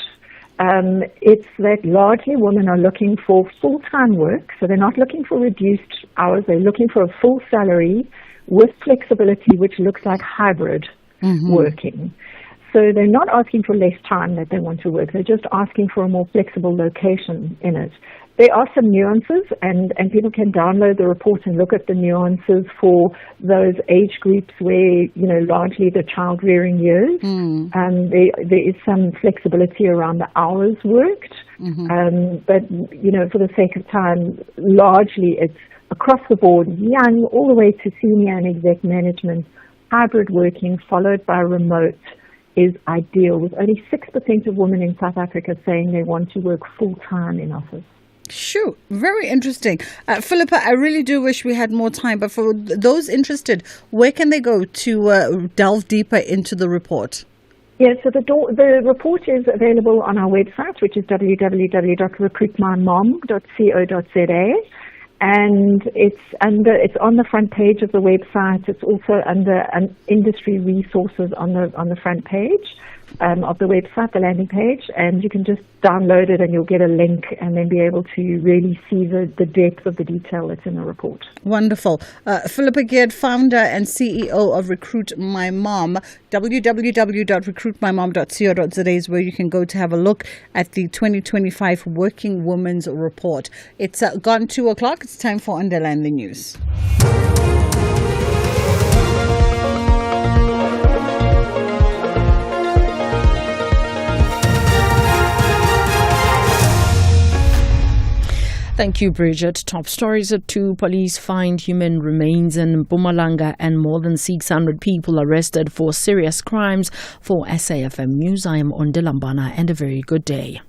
it's that largely women are looking for full-time work, so they're not looking for reduced hours, they're looking for a full salary with flexibility, which looks like hybrid working. So they're not asking for less time that they want to work, they're just asking for a more flexible location in it. There are some nuances, and people can download the report and look at the nuances for those age groups where, largely the child rearing years. There is some flexibility around the hours worked, but, for the sake of time, largely it's across the board, young all the way to senior and exec management, hybrid working followed by remote is ideal, with only 6% of women in South Africa saying they want to work full-time in office. Sure. Very interesting. Philippa, I really do wish we had more time, but for those interested, where can they go to delve deeper into the report? Yeah, so the report is available on our website, which is www.recruitmymom.co.za. And it's on the front page of the website. It's also under industry resources on the front page. of the website, the landing page, and you can just download it and you'll get a link and then be able to really see the depth of the detail that's in the report. Wonderful. Philippa Geard, founder and CEO of Recruit My Mom. www.recruitmymom.co.za is where you can go to have a look at the 2025 Working Women's Report. It's gone 2 o'clock. It's time for Underline the News. Thank you, Bridget. Top stories at 2. Police find human remains in Mpumalanga and more than 600 people arrested for serious crimes. For SAFM News, I am Ondelambana, and a very good day.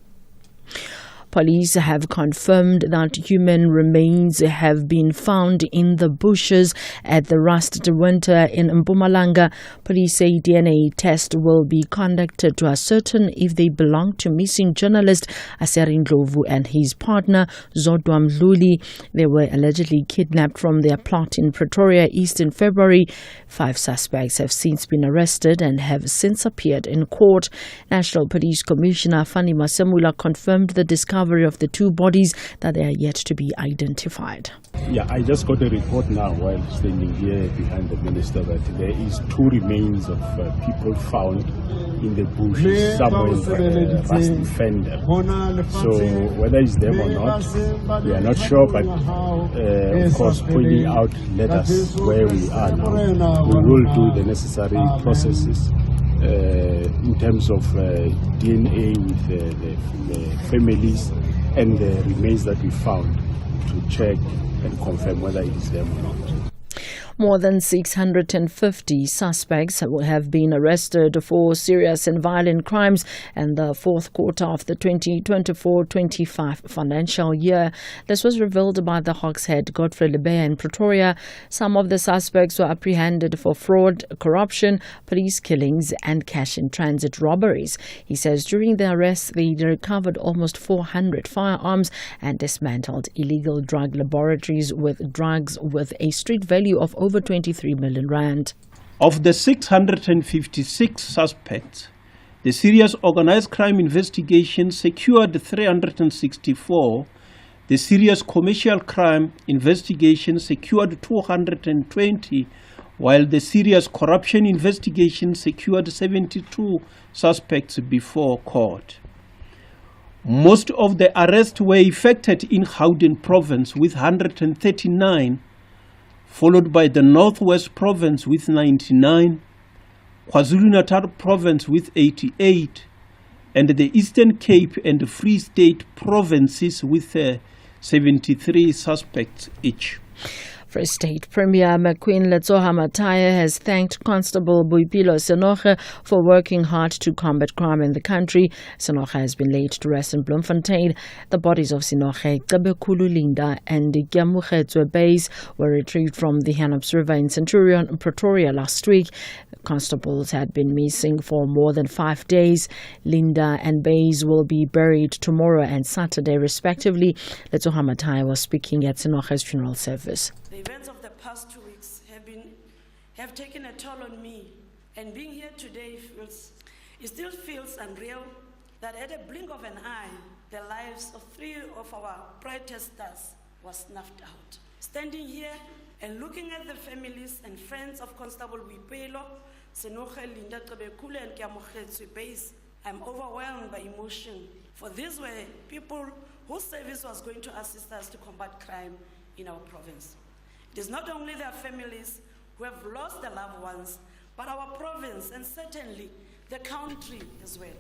Police have confirmed that human remains have been found in the bushes at the Rust de Winter in Mpumalanga. Police say DNA test will be conducted to ascertain if they belong to missing journalist Aseri Ndlovu and his partner Zodwa Mdluli. They were allegedly kidnapped from their plot in Pretoria East in February. 5 suspects have since been arrested and have since appeared in court. National Police Commissioner Fani Masemula confirmed the discovery of the 2 bodies, that they are yet to be identified. Yeah, I just got a report now while standing here behind the minister that there is 2 remains of people found in the bushes somewhere in Rust Fender. So whether it's them or not, we are not sure, but of course pointing out let us where we are now. We will do the necessary processes in terms of DNA with the families and the remains that we found to check and confirm whether it is them or not. More than 650 suspects have been arrested for serious and violent crimes in the 4th quarter of the 2024-25 financial year. This was revealed by the Hawks head Godfrey Lebeya in Pretoria. Some of the suspects were apprehended for fraud, corruption, police killings and cash-in-transit robberies. He says during the arrest they recovered almost 400 firearms and dismantled illegal drug laboratories with drugs with a street value of over 23 million rand. Of the 656 suspects, the Serious Organized Crime Investigation secured 364, the Serious Commercial Crime Investigation secured 220, while the Serious Corruption Investigation secured 72 suspects before court. Most of the arrests were effected in Gauteng province with 139, followed by the Northwest Province with 99, KwaZulu-Natal Province with 88, and the Eastern Cape and Free State Provinces with 73 suspects each. Free State Premier McQueen Letsoha Mataya has thanked Constable Boipelo Senoge for working hard to combat crime in the country. Senoge has been laid to rest in Bloemfontein. The bodies of Senoge, Cebekulu Linda and Gyamugetswe Bays were retrieved from the Hanops River in Centurion, Pretoria last week. Constables had been missing for more than 5 days. Linda and Bays will be buried tomorrow and Saturday respectively. Letsoha Mataya was speaking at Senoge's funeral service. The events of the past 2 weeks have taken a toll on me, and being here today still feels unreal that at a blink of an eye, the lives of 3 of our protesters was snuffed out. Standing here and looking at the families and friends of Constable Boipelo Senoge, Linda Cebekulu and Gyamugetswe Bays, I'm overwhelmed by emotion, for these were people whose service was going to assist us to combat crime in our province. It is not only their families who have lost their loved ones, but our province and certainly the country as well.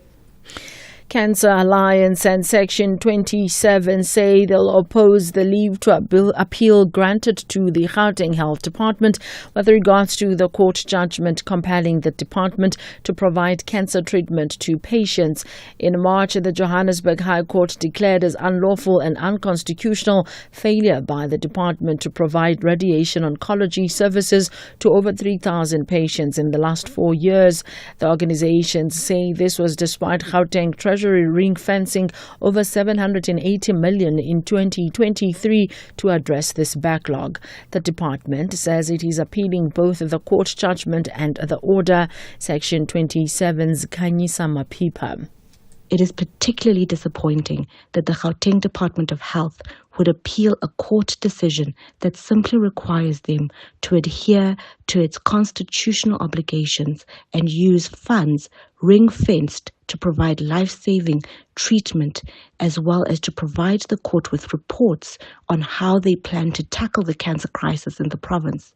Cancer Alliance and Section 27 say they'll oppose the leave to appeal granted to the Gauteng Health Department with regards to the court judgment compelling the department to provide cancer treatment to patients. In March, the Johannesburg High Court declared as unlawful and unconstitutional failure by the department to provide radiation oncology services to over 3,000 patients in the last 4 years. The organizations say this was despite Gauteng Treasury Treasury ring fencing over 780 million in 2023 to address this backlog. The department says it is appealing both the court judgment and the order. Section 27's Khanyisa Mapipa. It is particularly disappointing that the Gauteng Department of Health would appeal a court decision that simply requires them to adhere to its constitutional obligations and use funds ring-fenced to provide life-saving treatment, as well as to provide the court with reports on how they plan to tackle the cancer crisis in the province.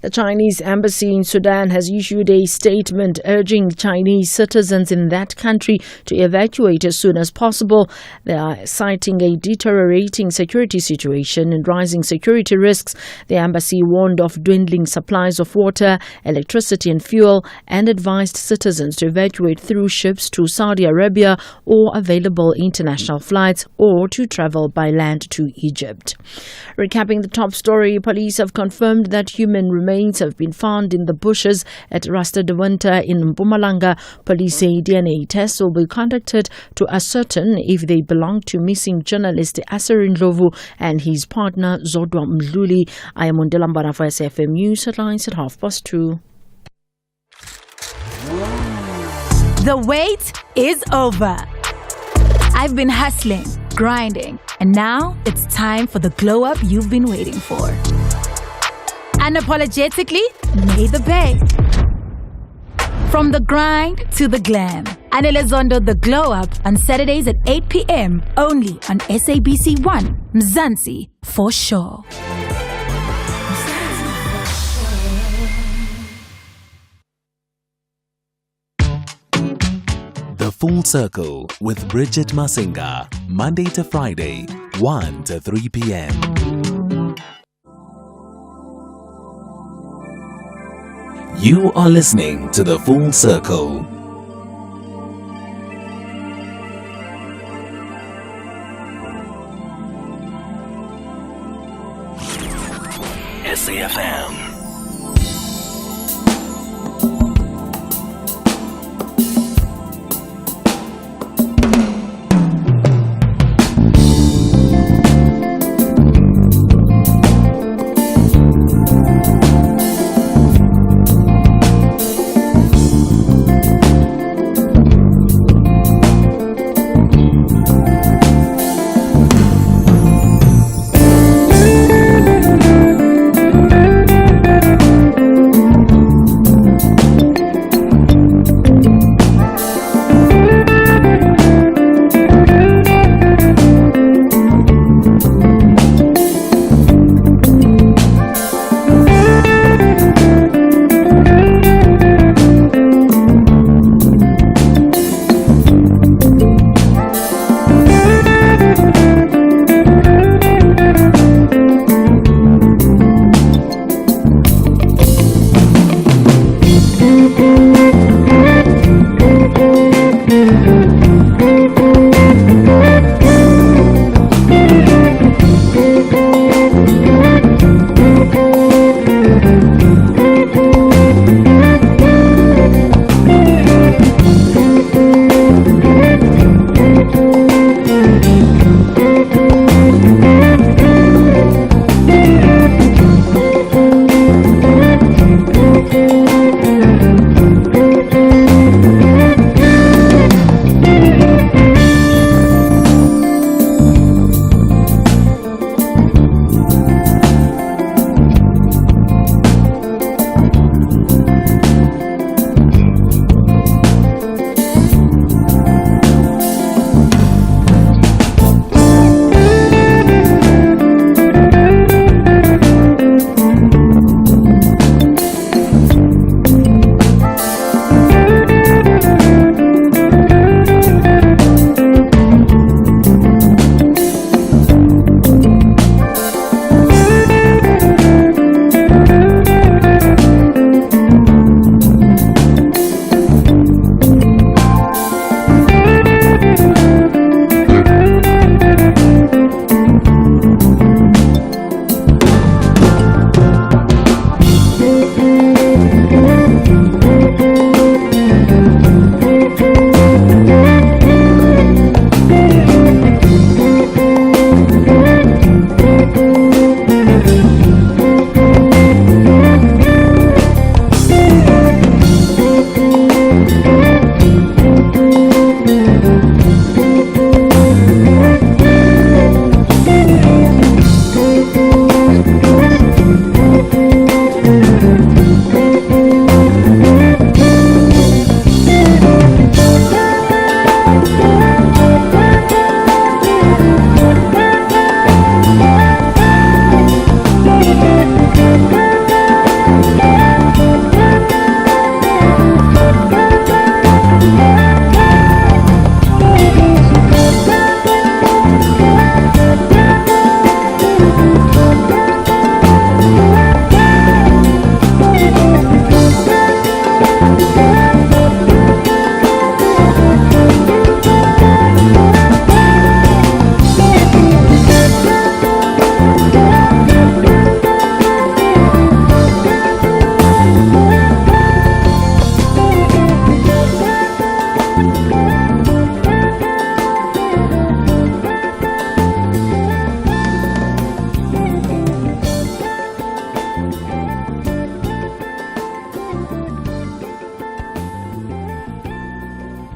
The Chinese embassy in Sudan has issued a statement urging Chinese citizens in that country to evacuate as soon as possible. They are citing a deteriorating security situation and rising security risks. The embassy warned of dwindling supplies of water, electricity and fuel, and advised citizens to evacuate through ships to Saudi Arabia or available international flights, or to travel by land to Egypt. Recapping the top story, police have confirmed that human remains have been found in the bushes at Rasta de Winter in Mpumalanga. Police say DNA tests will be conducted to ascertain if they belong to missing journalist Asarin Ndlovu and his partner Zodwa Mdluli. I am Mondelambara for SFM News headlines at 2:30. The wait is over. I've been hustling, grinding, and now it's time for the glow up you've been waiting for. Unapologetically, made the bay. From the grind to the glam. Anele Zondo The Glow Up on Saturdays at 8 p.m. only on SABC 1, Mzansi for sure. The Full Circle with Bridget Masinga, Monday to Friday, 1 to 3 p.m. You are listening to The Full Circle. SAFM.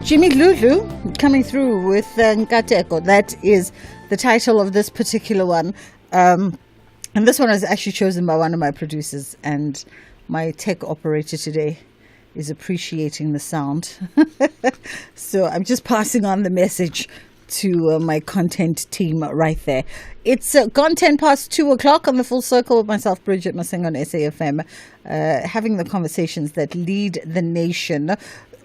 Jimmy Lulu coming through with Nkateko. That is the title of this particular one. And this one was actually chosen by one of my producers, and my tech operator today is appreciating the sound. So I'm just passing on the message to my content team right there. It's gone 10 past 2 o'clock on the Full Circle with myself, Bridget Masinga on SAFM, having the conversations that lead the nation.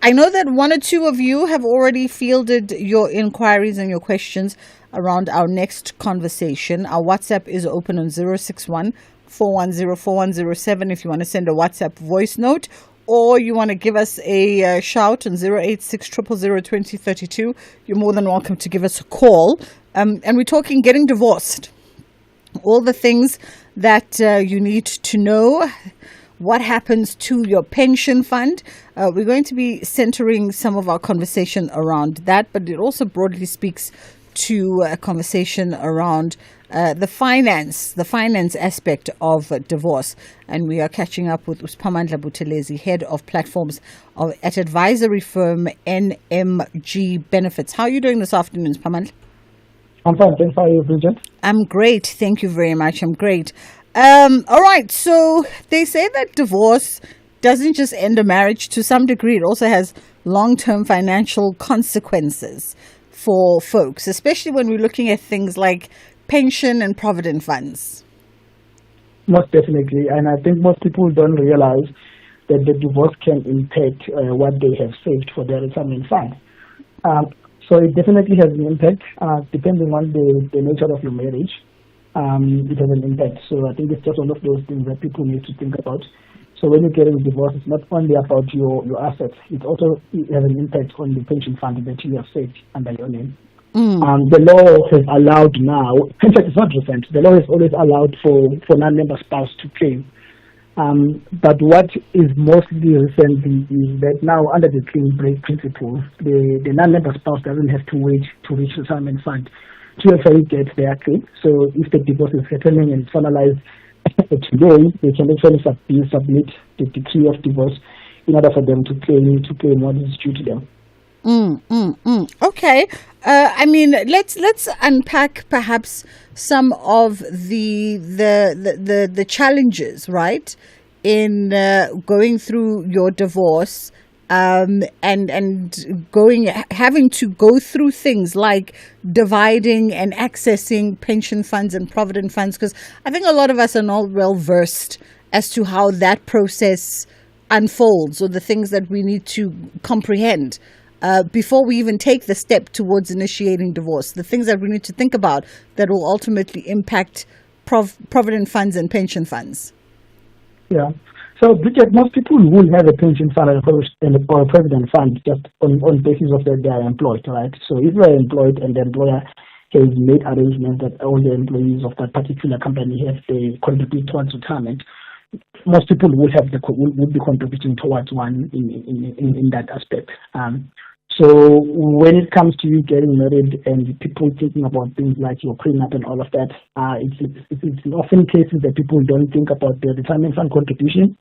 I know that one or two of you have already fielded your inquiries and your questions around our next conversation. Our WhatsApp is open on 061 410 4107 if you want to send a WhatsApp voice note, or you want to give us a shout on 086 000 2032. You're more than welcome to give us a call. And we're talking getting divorced. All the things that you need to know. What happens to your pension fund? We're going to be centering some of our conversation around that, but it also broadly speaks to a conversation around the finance aspect of divorce. And we are catching up with Uspamandla Buthelezi, head of platforms at advisory firm NMG Benefits. How are you doing this afternoon, Uspamandla? I'm fine. Thanks. How are you, Bridget? I'm great. Thank you very much. I'm great. All right. So they say that divorce doesn't just end a marriage. To some degree, it also has long-term financial consequences for folks, especially when we're looking at things like pension and provident funds. Most definitely. And I think most people don't realize that the divorce can impact what they have saved for their retirement fund. So it definitely has an impact, depending on the nature of your marriage. It has an impact. So I think it's just one of those things that people need to think about. So when you're getting divorced, it's not only about your assets, it also has an impact on the pension fund that you have saved under your name. The law has allowed now, in fact it's not recent, the law has always allowed for non-member spouse to claim. But what is mostly recently is that now under the clean break principle, the non-member spouse doesn't have to wait to reach retirement fund to actually get their claim. So if the divorce is settling and it's finalized today, they can actually submit the decree of divorce in order for them to claim what is due to them. Okay. I mean, let's unpack perhaps some of the challenges, right, in going through your divorce. And having to go through things like dividing and accessing pension funds and provident funds, because I think a lot of us are not well versed as to how that process unfolds, or the things that we need to comprehend before we even take the step towards initiating divorce, the things that we need to think about that will ultimately impact provident funds and pension funds. Yeah. So, Bridget, most people will have a pension fund or a provident fund just on basis of that they are employed, right? So, if you are employed and the employer has made arrangements that all the employees of that particular company have to contribute towards retirement, most people will be contributing towards one in that aspect. So, when it comes to you getting married and people thinking about things like your prenup and all of that, it's often cases that people don't think about their retirement fund contribution.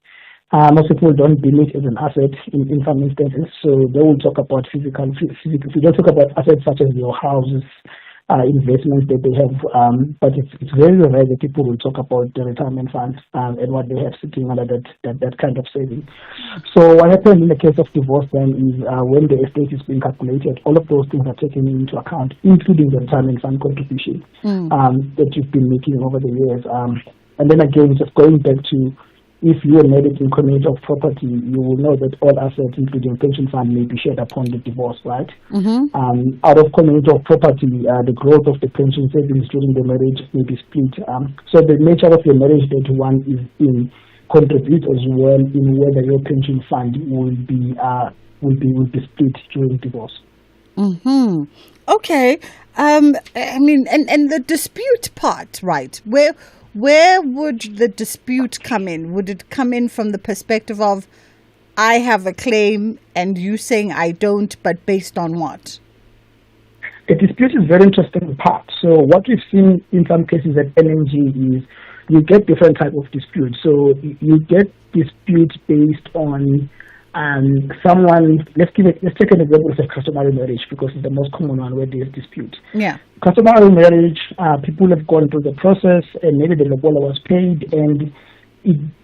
Most people don't believe it as an asset in some instances, so they will talk about physical. We don't talk about assets such as your houses, investments that they have, but it's very rare that people will talk about the retirement funds and what they have sitting under that kind of saving. So what happens in the case of divorce then is when the estate is being calculated, all of those things are taken into account, including the retirement fund contribution that you've been making over the years. And then again, just going back to, if you are married in community of property, you will know that all assets, including pension fund, may be shared upon the divorce, right? Out of community of property, the growth of the pension savings during the marriage may be split. So the nature of your marriage that one is in contribute as well in whether your pension fund will be split during divorce. Okay. I mean, and the dispute part, right? Where would the dispute come in? Would it come in from the perspective of, I have a claim and you saying I don't, but based on what? The dispute is very interesting part. So what we've seen in some cases at NMG is you get different type of disputes. So you get disputes based on let's take an example of customary marriage because it's the most common one where there's dispute. Yeah. Customary marriage, people have gone through the process and maybe the lobola was paid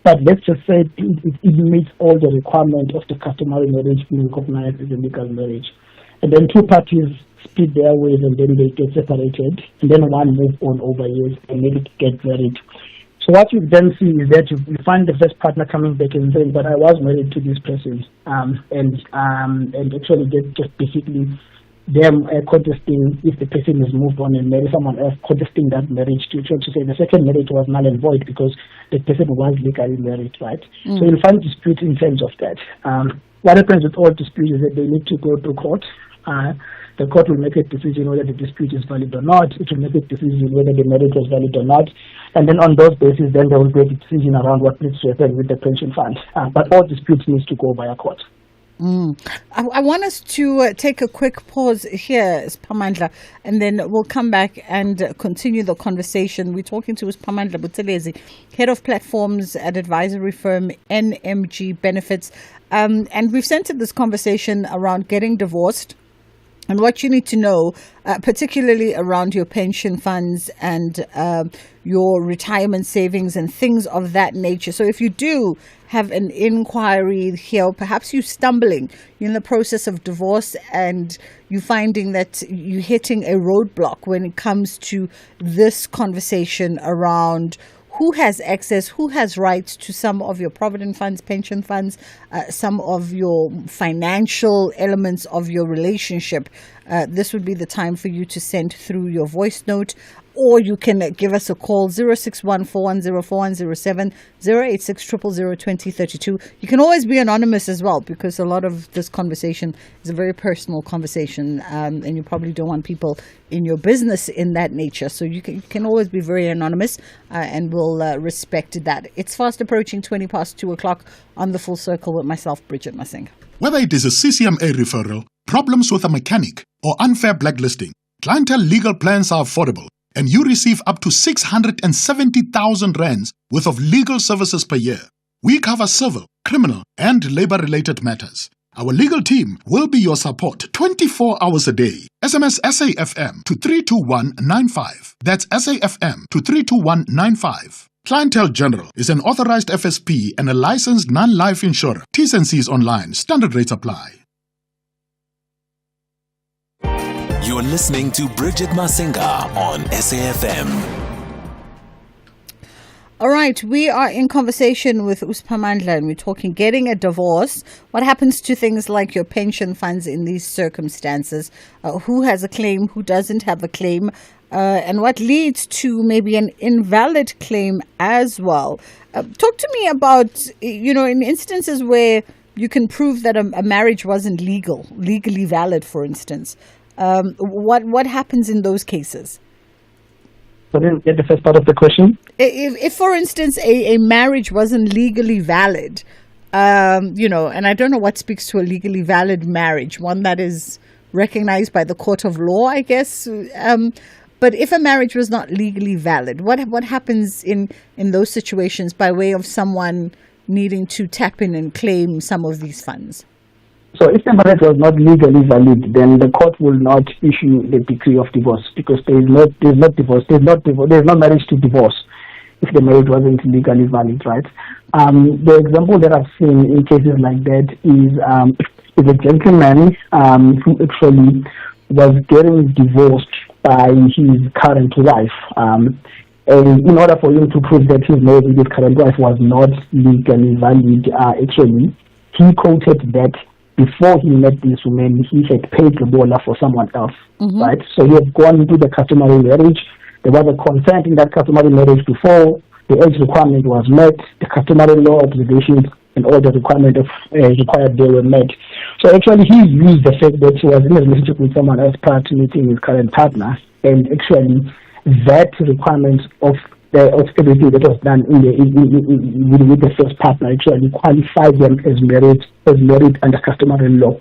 but let's just say it meets all the requirements of the customary marriage being recognized as a legal marriage. And then two parties split their ways and then they get separated and then one move on over years and maybe get married. So what you then see is that you find the first partner coming back and saying, but I was married to this person, and actually just basically them contesting if the person has moved on and married someone else, contesting that marriage to say the second marriage was null and void because the person was legally married, right? So you'll find disputes in terms of that. What happens with all disputes is that they need to go to court. The court will make a decision whether the dispute is valid or not. It will make a decision whether the marriage was valid or not. And then on those bases, then there will be a decision around what needs to happen with the pension fund. But all disputes needs to go via court. I want us to take a quick pause here, Spamandla, and then we'll come back and continue the conversation. We're talking to Spamandla Buthelezi, Head of Platforms at advisory firm NMG Benefits. And we've centered this conversation around getting divorced and what you need to know, particularly around your pension funds and your retirement savings and things of that nature. So if you do have an inquiry here, perhaps you're stumbling in the process of divorce and you're finding that you're hitting a roadblock when it comes to this conversation around who has access, who has rights to some of your provident funds, pension funds, some of your financial elements of your relationship. This would be the time for you to send through your voice note, or you can give us a call, 061-410-4107, 086-000-2032. You can always be anonymous as well, because a lot of this conversation is a very personal conversation, and you probably don't want people in your business in that nature. So you can always be very anonymous, and we'll respect that. It's fast approaching 2:20 on The Full Circle with myself, Bridget Masinga. Whether it is a CCMA referral, problems with a mechanic, or unfair blacklisting, Clientele legal plans are affordable, and you receive up to 670,000 rands worth of legal services per year. We cover civil, criminal, and labor-related matters. Our legal team will be your support 24 hours a day. SMS SAFM to 32195. That's SAFM to 32195. Clientele General is an authorized FSP and a licensed non-life insurer. T's and C's online. Standard rates apply. You're listening to Bridget Masinga on SAFM. All right, we are in conversation with Uspamandla and we're talking getting a divorce. What happens to things like your pension funds in these circumstances? Who has a claim, who doesn't have a claim? And what leads to maybe an invalid claim as well? Talk to me about, in instances where you can prove that a marriage wasn't legally valid, for instance. What happens in those cases? I didn't get the first part of the question. If for instance, a marriage wasn't legally valid, and I don't know what speaks to a legally valid marriage, one that is recognized by the court of law, I guess. But if a marriage was not legally valid, what happens in those situations by way of someone needing to tap in and claim some of these funds? So if the marriage was not legally valid, then the court will not issue the decree of divorce because there's no marriage to divorce if the marriage wasn't legally valid, right? The example that I've seen in cases like that is a gentleman who actually was getting divorced by his current wife. And in order for him to prove that his marriage with his current wife was not legally valid, actually, he quoted that before he met this woman, he had paid the lobola for someone else, right? So he had gone into the customary marriage. There was a consent in that customary marriage before. The age requirement was met. The customary law obligations and all the requirements required there were met. So actually, he used the fact that he was in a relationship with someone else prior to meeting his current partner, and actually that requirement of everything that was done with the first partner actually qualified them as married under customary law.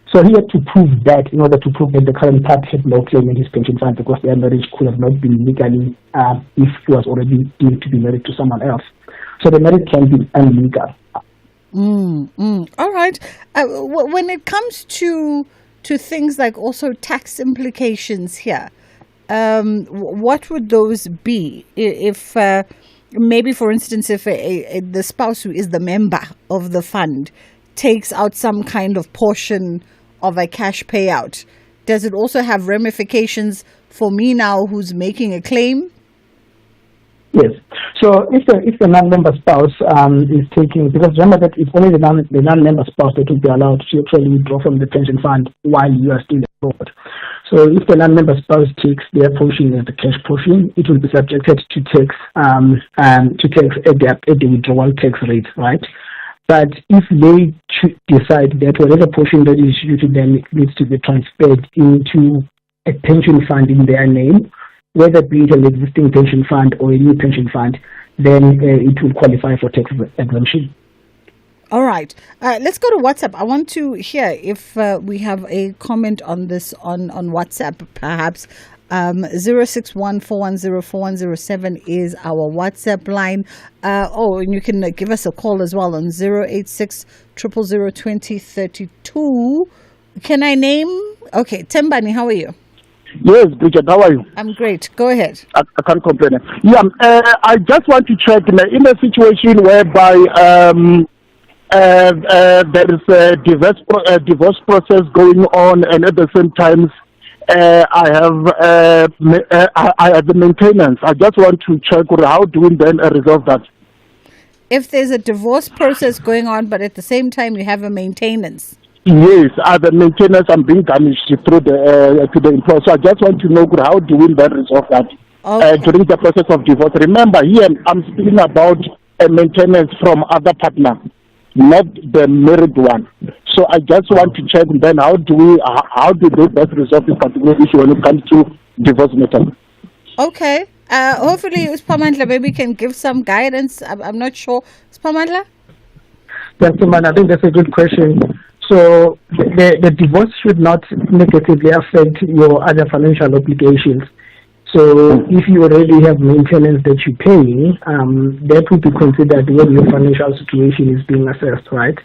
So he had to prove that in order to prove that the current partner had no claim in his pension fund because their marriage could have not been legally if he was already deemed to be married to someone else. So the marriage can be illegal. All right. When it comes to things like also tax implications here, what would those be? If maybe, for instance, if the spouse who is the member of the fund takes out some kind of portion of a cash payout, does it also have ramifications for me now who's making a claim? Yes. So if the non-member spouse is taking, because remember that it's only the non-member spouse that will be allowed to actually withdraw from the pension fund while you are still abroad. So if the non-member spouse takes their portion as the cash portion, it will be subjected to tax at the withdrawal tax rate, right? But if they decide that whatever portion that is due to them needs to be transferred into a pension fund in their name, whether be it an existing pension fund or a new pension fund, then it will qualify for tax exemption. All right. Let's go to WhatsApp. I want to hear if we have a comment on this on WhatsApp, perhaps. 061-410-4107 is our WhatsApp line. And you can give us a call as well on 086-000-2032. Can I name? Okay, Tembani, how are you? Yes, Bridget, how are you? I'm great. Go ahead. I can't complain. Yeah, I just want to check in a situation whereby there is a divorce process going on, and at the same time, I have the maintenance. I just want to check how do we then resolve that. If there's a divorce process going on, but at the same time you have a maintenance. Yes, as a maintenance, I'm being garnished through to the employer. So I just want to know how do we then resolve that during the process of divorce. Remember, here I'm speaking about a maintenance from other partner, not the married one. So I just want to check then how do they best resolve this particular issue when it comes to divorce matter. Okay. Hopefully, Spamandla maybe can give some guidance. I'm not sure. Spamandla? Thank you, man. I think that's a good question. So the divorce should not negatively affect your other financial obligations. So if you already have maintenance that you pay, that will be considered when your financial situation is being assessed, right?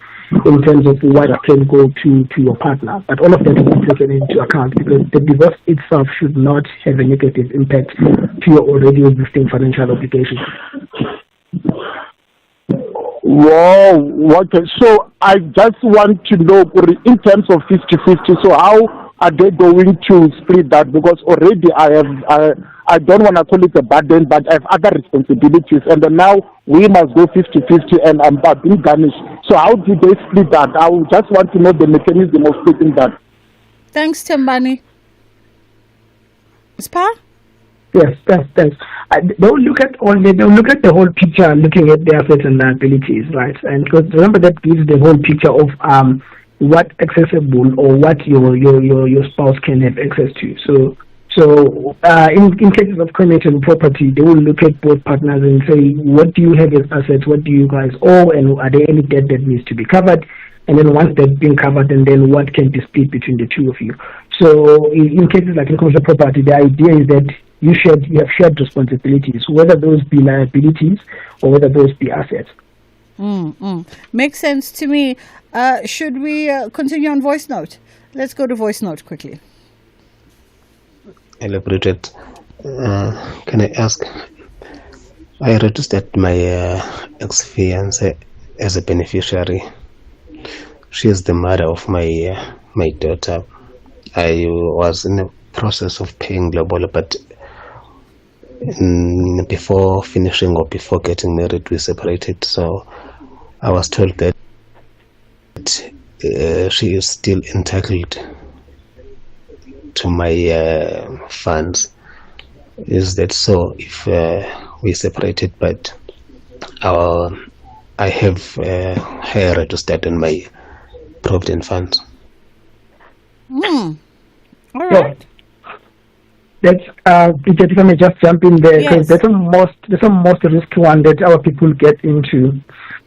In terms of what can go to your partner. But all of that will be taken into account because the divorce itself should not have a negative impact to your already existing financial obligations. Wow, okay. So I just want to know in terms of 50-50, so how are they going to split that? Because already I don't want to call it a burden, but I have other responsibilities. And then now we must go 50-50 and I'm being garnished. So how do they split that? I just want to know the mechanism of splitting that. Thanks, Tembani. Spa? Yes, thanks. They'll look at the whole picture, looking at their assets and liabilities, right? And because remember that gives the whole picture of what accessible or what your spouse can have access to. So in cases of cremated property, they will look at both partners and say, what do you have as assets? What do you guys owe? And are there any debt that needs to be covered? And then once that's been covered, and then what can be split between the two of you? So in cases like in commercial property, the idea is that you have shared responsibilities, whether those be liabilities or whether those be assets. Makes sense to me. Should we continue on voice note? Let's go to voice note quickly. Hello, Bridget. Can I ask? I registered my ex-fiancée as a beneficiary. She is the mother of my daughter. I was in the process of paying global, but before finishing or before getting married, we separated. So I was told that she is still entitled to my funds. Is that so? If we separated, but I have her registered in my provident funds. All right. That's if I may just jump in there, because that's the most risky one that our people get into.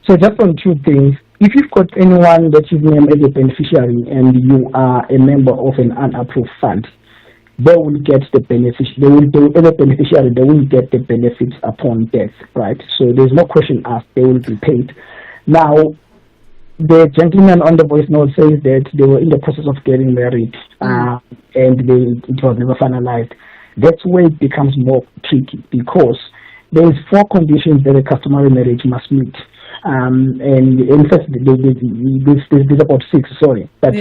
So just on two things. If you've got anyone that is named as a beneficiary and you are a member of an unapproved fund, they will get the benefits. As a beneficiary, they will get the benefits upon death, right? So there's no question asked. They will be paid. Now, the gentleman on the voice note says that they were in the process of getting married, and it was never finalized. That's where it becomes more tricky, because there is 4 conditions that a customary marriage must meet. And in fact, there's about 6, sorry. But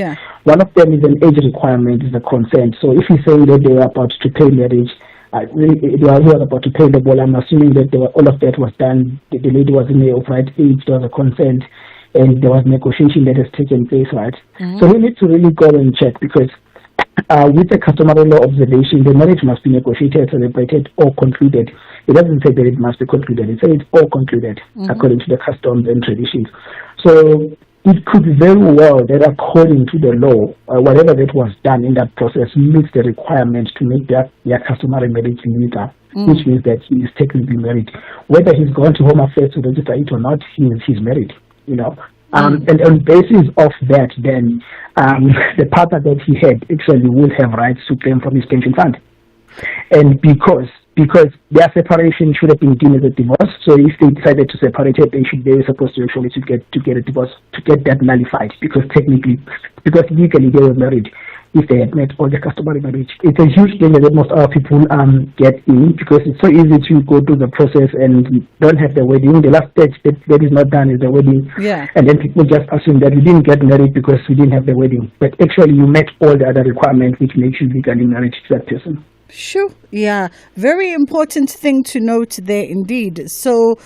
one of them is an age requirement, is a consent. So if he's saying that they were about to pay marriage, he was about to pay the ball, I'm assuming that all of that was done. The lady was in the upright age, there was a consent, and there was negotiation that has taken place, right? So he needs to really go and check, because with the customary law observation, the marriage must be negotiated, celebrated, or concluded. It doesn't say that it must be concluded. It says it's all concluded according to the customs and traditions. So it could very well that according to the law, whatever that was done in that process meets the requirement to make their customary marriage legal, which means that he is technically married. Whether he's gone to Home Affairs to register it or not, he's married, you know. And on the basis of that, then the partner that he had actually will have rights to claim from his pension fund. And because their separation should have been deemed as a divorce, so if they decided to separate it, they were supposed to actually to get a divorce, to get that nullified, because legally they were married if they had met all the customary marriage. It's a huge thing that most other people get in, because it's so easy to go through the process and don't have the wedding. The last stage that is not done is the wedding. And then people just assume that we didn't get married because we didn't have the wedding. But actually you met all the other requirements which makes you legally married to that person. Sure. Yeah. Very important thing to note there indeed. So,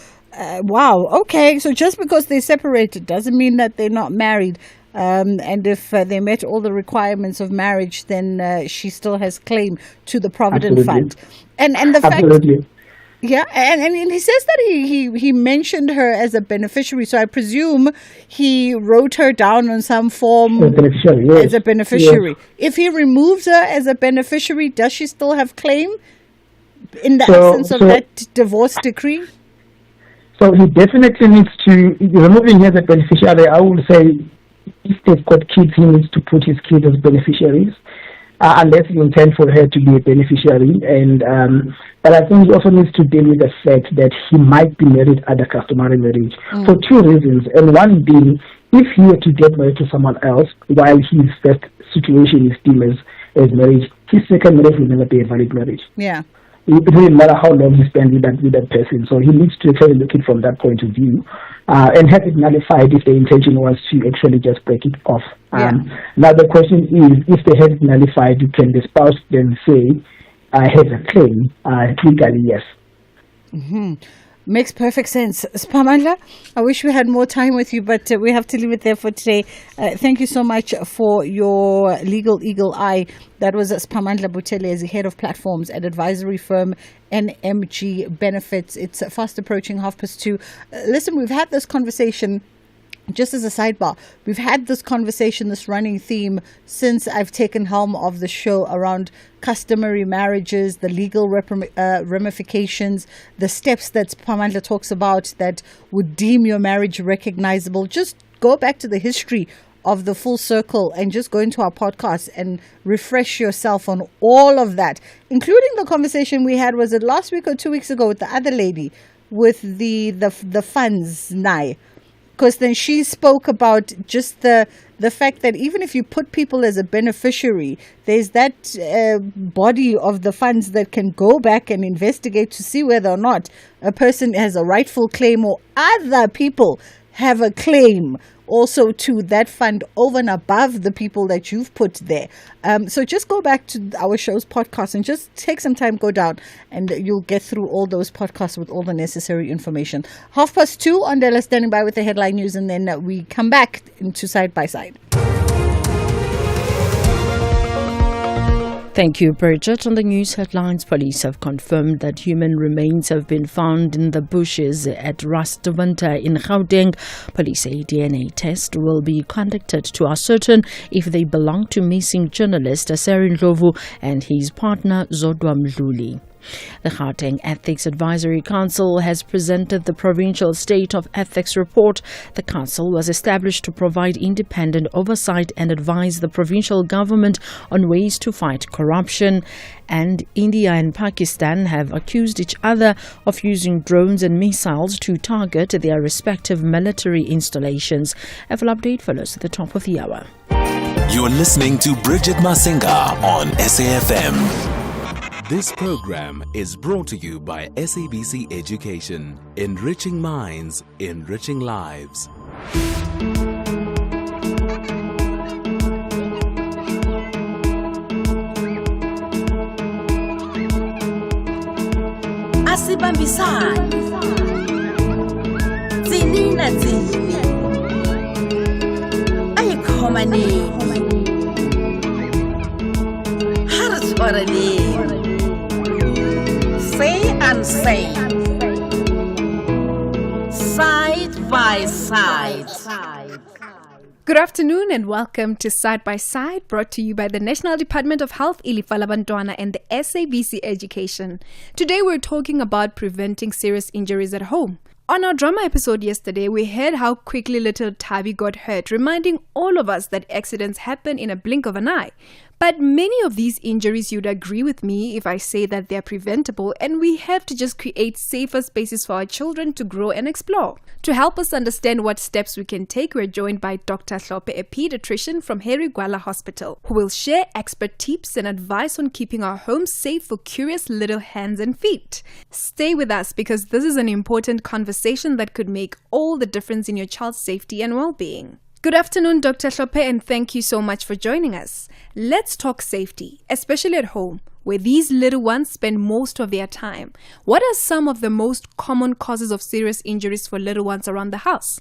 wow. Okay. So just because they're separated doesn't mean that they're not married. And if they met all the requirements of marriage, then she still has claim to the Provident Fund. And the fact, and he says that he mentioned her as a beneficiary. So I presume he wrote her down on some form as a beneficiary. Yes. If he removes her as a beneficiary, does she still have claim in the absence of that divorce decree? So he definitely needs to, removing her as a beneficiary, I would say, if they've got kids, he needs to put his kids as beneficiaries, unless he intends for her to be a beneficiary. But I think he also needs to deal with the fact that he might be married under customary marriage for 2 reasons. And one being, if he were to get married to someone else while his first situation is deemed as marriage, his second marriage will never be a valid marriage. Yeah. It doesn't matter how long he spent with that person. So he needs to actually look at it from that point of view and have it nullified if the intention was to actually just break it off. Now the question is, if they have it nullified, can the spouse then say, I have a claim? Legally, yes. Makes perfect sense. Spamandla, I wish we had more time with you, but we have to leave it there for today. Thank you so much for your legal eagle eye. That was Spamandla Butele, as the head of platforms at advisory firm NMG Benefits. It's fast approaching 2:30. Listen, we've had this conversation. Just as a sidebar, we've had this conversation, this running theme, since I've taken helm of the show around customary marriages, the legal ramifications, the steps that Pamandla talks about that would deem your marriage recognizable. Just go back to the history of the full circle and just go into our podcast and refresh yourself on all of that, including the conversation we had, was it last week or 2 weeks ago, with the other lady with the funds, Nai. Because then she spoke about just the fact that even if you put people as a beneficiary, there's that body of the funds that can go back and investigate to see whether or not a person has a rightful claim or other people have a claim also to that fund over and above the people that you've put there. So just go back to our show's podcast and just take some time, go down, and you'll get through all those podcasts with all the necessary information. 2:30 on Della standing by with the headline news, and then we come back into Side by Side. Thank you, Bridget. On the news headlines, police have confirmed that human remains have been found in the bushes at Rustwinter in Gauteng. Police say DNA test will be conducted to ascertain if they belong to missing journalist Asari Ndlovu and his partner Zodwa Mdluli. The Gauteng Ethics Advisory Council has presented the Provincial State of Ethics Report. The council was established to provide independent oversight and advise the provincial government on ways to fight corruption. And India and Pakistan have accused each other of using drones and missiles to target their respective military installations. A full update follows at the top of the hour. You're listening to Bridget Masinga on SAFM. This program is brought to you by SABC Education, enriching minds, enriching lives. Asibambisane Zini na zini Ayikhomaneni Hariswaraleni Say and say Side by side. Good afternoon and welcome to Side by Side, brought to you by the National Department of Health, Ilifa Labantwana, and the SABC Education. Today we're talking about preventing serious injuries at home. On our drama episode yesterday, we heard how quickly little Tavi got hurt, reminding all of us that accidents happen in a blink of an eye. But many of these injuries, you'd agree with me if I say that they're preventable, and we have to just create safer spaces for our children to grow and explore. To help us understand what steps we can take, we're joined by Dr. Hlophe, a pediatrician from Harry Gwala Hospital, who will share expert tips and advice on keeping our homes safe for curious little hands and feet. Stay with us because this is an important conversation that could make all the difference in your child's safety and well-being. Good afternoon, Dr. Hlophe, and thank you so much for joining us. Let's talk safety, especially at home, where these little ones spend most of their time. What are some of the most common causes of serious injuries for little ones around the house?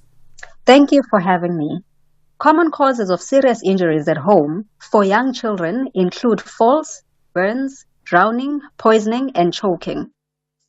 Thank you for having me. Common causes of serious injuries at home for young children include falls, burns, drowning, poisoning, and choking.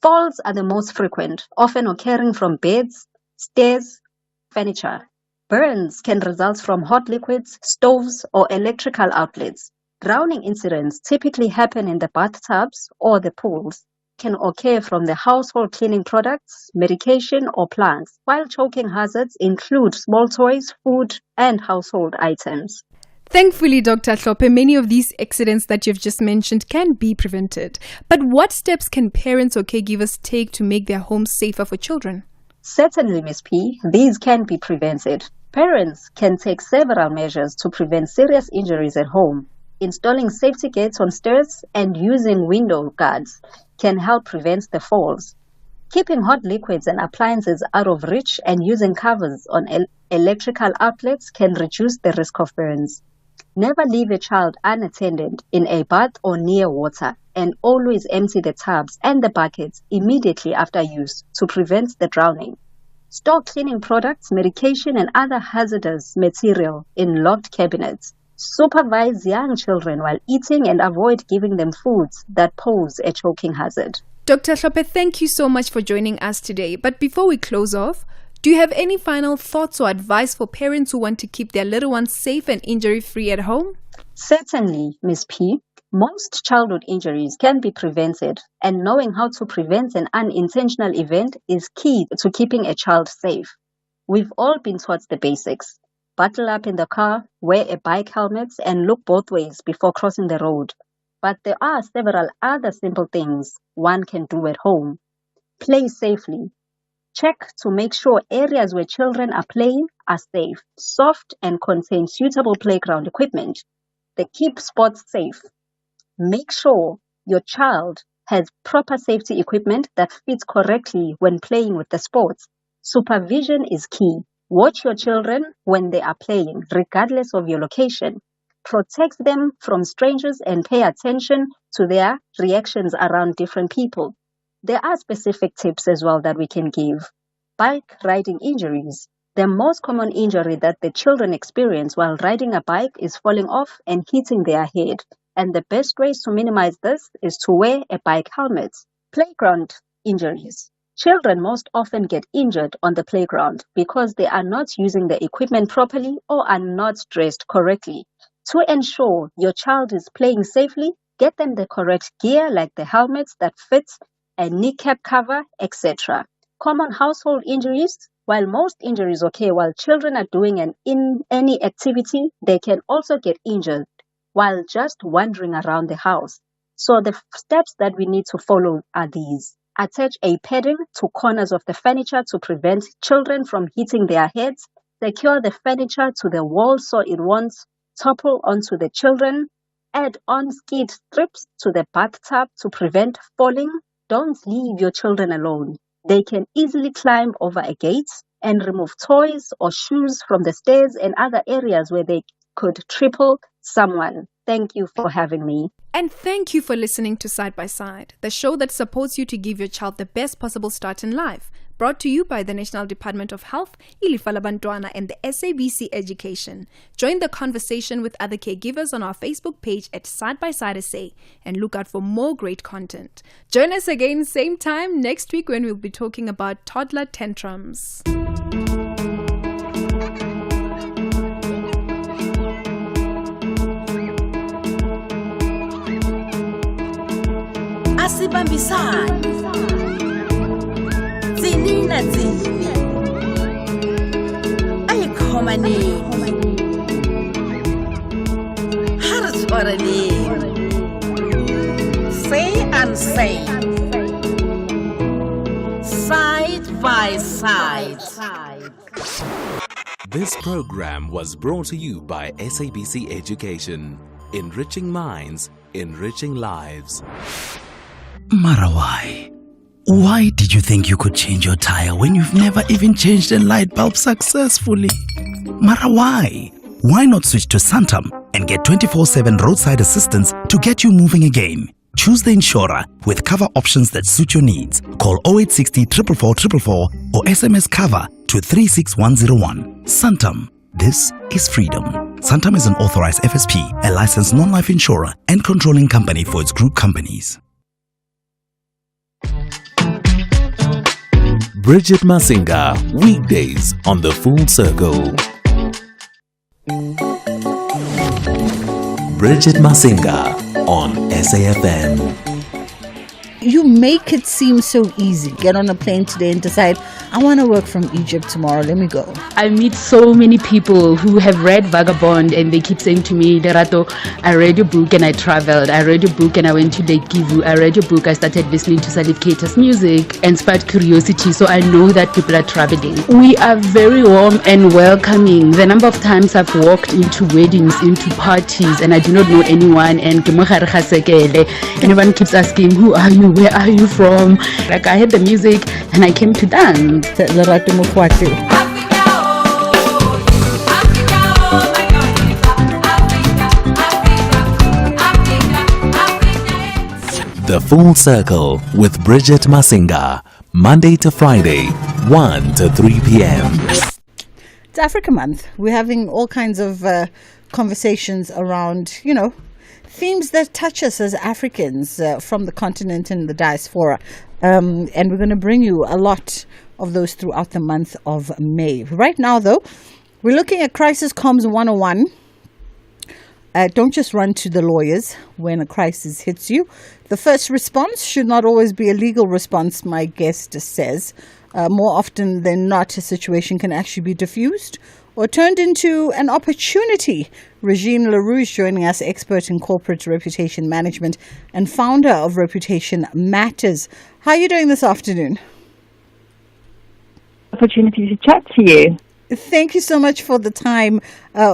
Falls are the most frequent, often occurring from beds, stairs, furniture. Burns can result from hot liquids, stoves, or electrical outlets. Drowning incidents typically happen in the bathtubs or the pools. Can occur from the household cleaning products, medication, or plants, while choking hazards include small toys, food, and household items. Thankfully, Dr. Hlophe, many of these accidents that you've just mentioned can be prevented. But what steps can parents or caregivers take to make their homes safer for children? Certainly, Ms. P, these can be prevented. Parents can take several measures to prevent serious injuries at home. Installing safety gates on stairs and using window guards can help prevent the falls. Keeping hot liquids and appliances out of reach and using covers on electrical outlets can reduce the risk of burns. Never leave a child unattended in a bath or near water, and always empty the tubs and the buckets immediately after use to prevent the drowning. Store cleaning products, medication, and other hazardous material in locked cabinets. Supervise young children while eating and avoid giving them foods that pose a choking hazard. Dr. Hlophe, thank you so much for joining us today. But before we close off, do you have any final thoughts or advice for parents who want to keep their little ones safe and injury-free at home? Certainly, Ms. P. Most childhood injuries can be prevented, and knowing how to prevent an unintentional event is key to keeping a child safe. We've all been taught the basics. Buckle up in the car, wear a bike helmet, and look both ways before crossing the road. But there are several other simple things one can do at home. Play safely. Check to make sure areas where children are playing are safe, soft, and contain suitable playground equipment. They keep spots safe. Make sure your child has proper safety equipment that fits correctly when playing with the sports. Supervision is key. Watch your children when they are playing, regardless of your location. Protect them from strangers and pay attention to their reactions around different people. There are specific tips as well that we can give. Bike riding injuries. The most common injury that the children experience while riding a bike is falling off and hitting their head. And the best ways to minimize this is to wear a bike helmet. Playground injuries. Children most often get injured on the playground because they are not using the equipment properly or are not dressed correctly. To ensure your child is playing safely, Get them the correct gear like the helmets that fits, a kneecap cover, etc. Common household injuries. While most injuries occur while children are doing any activity, they can also get injured while just wandering around the house. So the steps that we need to follow are these. Attach a padding to corners of the furniture to prevent children from hitting their heads. Secure the furniture to the wall so it won't topple onto the children. Add on skid strips to the bathtub to prevent falling. Don't leave your children alone. They can easily climb over a gate and remove toys or shoes from the stairs and other areas where they could triple someone. Thank you for having me. And thank you for listening to Side by Side, the show that supports you to give your child the best possible start in life. Brought to you by the National Department of Health, Ilifa Labantwana, and the SABC Education. Join the conversation with other caregivers on our Facebook page at Side by Side SA and look out for more great content. Join us again same time next week when we'll be talking about toddler tantrums. Asibambisane Zini na zini Ayikhomaneni Haratshwareleni Say and say Side by side. This program was brought to you by SABC Education. Enriching minds, enriching lives. Marawai, why did you think you could change your tire when you've never even changed a light bulb successfully? Marawai, why not switch to Santam and get 24/7 roadside assistance to get you moving again? Choose the insurer with cover options that suit your needs. Call 0860 444 444 or SMS cover to 36101. Santam. This is freedom. Santam is an authorized FSP, a licensed non-life insurer and controlling company for its group companies. Bridget Masinga, weekdays on The Full Circle. Bridget Masinga on SAFM. You make it seem so easy. Get on a plane today and decide, I want to work from Egypt tomorrow. Let me go. I meet so many people who have read Vagabond and they keep saying to me, Lerato, I read your book and I traveled. I read your book and I went to Lake Kivu. I read your book. I started listening to Salif Keita's music and sparked curiosity. So I know that people are traveling. We are very warm and welcoming. The number of times I've walked into weddings, into parties, and I do not know anyone. And anyone keeps asking, who are you? Where are you from? Like I heard the music and I came to dance. The Full Circle with Bridget Masinga, Monday to Friday, 1 to 3 p.m. It's Africa Month. We're having all kinds of conversations around, themes that touch us as Africans from the continent and the diaspora. And we're going to bring you a lot of those throughout the month of May. Right now, though, we're looking at Crisis Comms 101. Don't just run to the lawyers when a crisis hits you. The first response should not always be a legal response, my guest says. More often than not, a situation can actually be diffused or turned into an opportunity. Regine LaRouche joining us, expert in corporate reputation management and founder of Reputation Matters. How are you doing this afternoon? Opportunity to chat to you. Thank you so much for the time.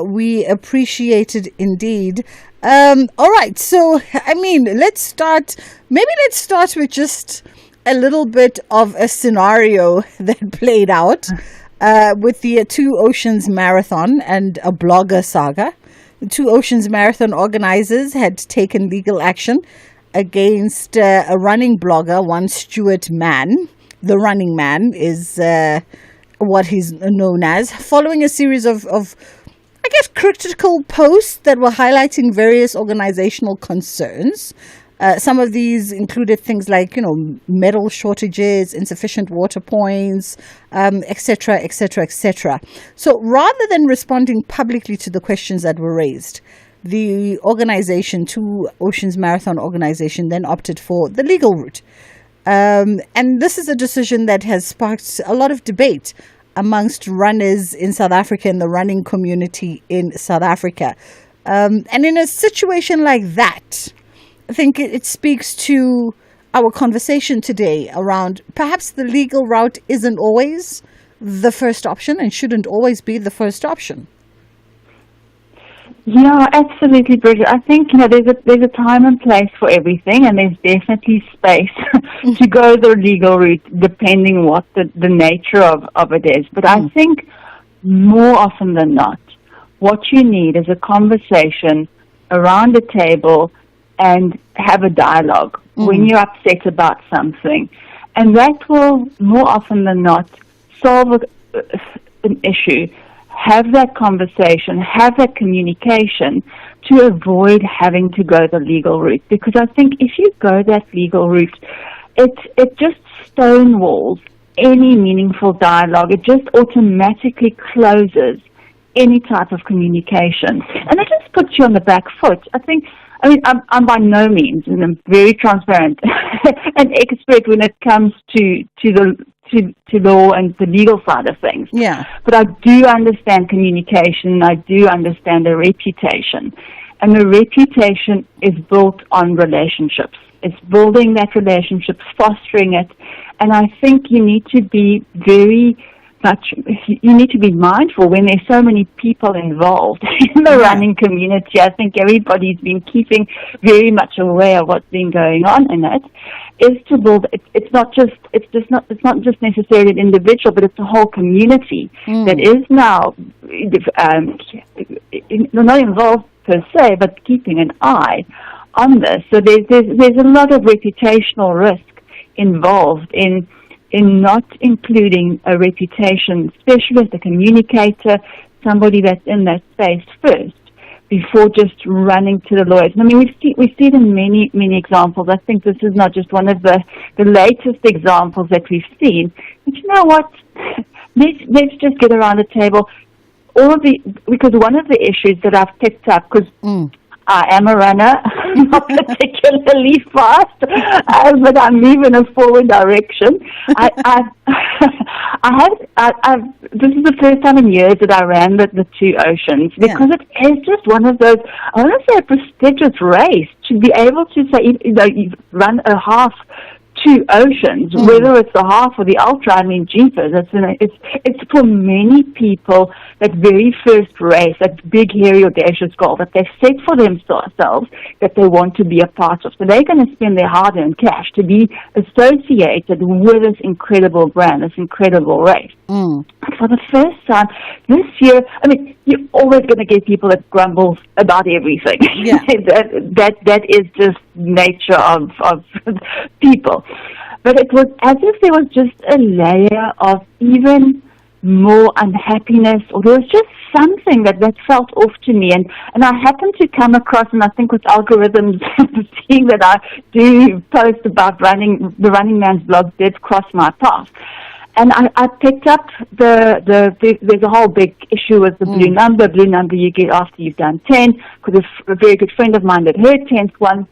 We appreciate it indeed. All right. So, let's start with just a little bit of a scenario that played out with the Two Oceans Marathon and a blogger saga. The Two Oceans Marathon organizers had taken legal action against a running blogger, one Stuart Mann. The Running Man is what he's known as, following a series of critical posts that were highlighting various organizational concerns. Some of these included things like, metal shortages, insufficient water points, etc., etc., etc. So rather than responding publicly to the questions that were raised, the organization, Two Oceans Marathon Organization, then opted for the legal route. And this is a decision that has sparked a lot of debate amongst runners in South Africa and the running community in South Africa. And in a situation like that, I think it speaks to our conversation today around perhaps the legal route isn't always the first option and shouldn't always be the first option. Yeah, absolutely, Bridget. I think there's a time and place for everything, and there's definitely space to go the legal route depending what the nature of it is. But I think more often than not, what you need is a conversation around a table and have a dialogue when you're upset about something. And that will, more often than not, solve an issue. Have that conversation, have that communication to avoid having to go the legal route. Because I think if you go that legal route, it just stonewalls any meaningful dialogue. It just automatically closes any type of communication. And it just puts you on the back foot. I'm by no means, and I'm very transparent, an expert when it comes to law and the legal side of things. Yeah. But I do understand communication. I do understand a reputation. And the reputation is built on relationships. It's building that relationship, fostering it. And I think you need to be you need to be mindful when there's so many people involved in the running community. I think everybody's been keeping very much aware of what's been going on in it. Is to build. It's not just necessarily an individual, but it's a whole community that is now not involved per se, but keeping an eye on this. So there's a lot of reputational risk involved in not including a reputation specialist, a communicator, somebody that's in that space first, before just running to the lawyers. I mean, we see it in many examples. I think this is not just one of the latest examples that we've seen. But you know what? Let's just get around the table. Because one of the issues that I've picked up, because I am a runner, not particularly fast, but I'm moving a forward direction. This is the first time in years that I ran the Two Oceans, because it is just one of those, I want to say, a prestigious race to be able to say, you run a half Two Oceans, whether it's the half or the ultra. I mean, jeepers, it's for many people that very first race, that big, hairy, audacious goal that they've set for themselves that they want to be a part of. So they're going to spend their hard-earned cash to be associated with this incredible brand, this incredible race. For the first time this year, I mean, you're always going to get people that grumble about everything. Yeah. that is just nature of people. But it was as if there was just a layer of even more unhappiness, or there was just something that felt off to me. And I happened to come across, and I think with algorithms, seeing that I do post about running, the Running Man's blog did cross my path. And I picked up there's a whole big issue with the blue number. Blue number you get after you've done 10, because a very good friend of mine did her 10th one.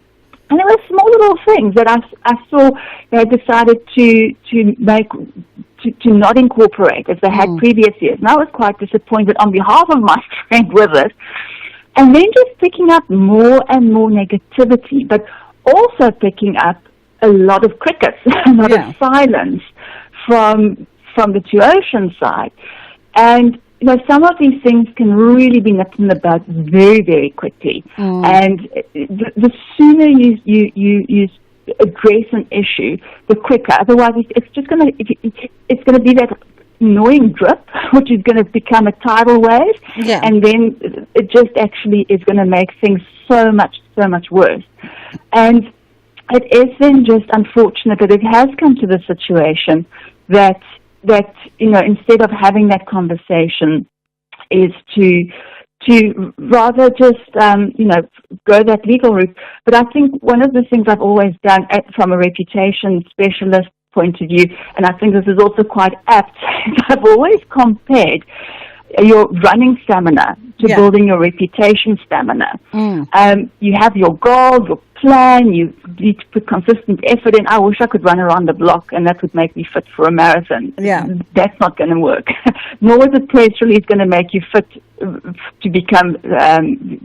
And there were small little things that I saw they had decided to not incorporate as they had previous years. And I was quite disappointed on behalf of my friend with it. And then just picking up more and more negativity, but also picking up a lot of crickets, a lot of silence from the Two Oceans side. And some of these things can really be nipped in the bud very, very quickly. And the sooner you address an issue, the quicker. Otherwise, it's going to be that annoying drip, which is going to become a tidal wave, and then it just actually is going to make things so much worse. And it is then just unfortunate that it has come to the situation that instead of having that conversation is to rather just go that legal route. But I think one of the things I've always done from a reputation specialist point of view, and I think this is also quite apt, I've always compared your running stamina to building your reputation stamina. You have your goal, your plan, you need to put consistent effort in. I wish I could run around the block and that would make me fit for a marathon. That's not going to work. Nor is a press release going to make you fit to become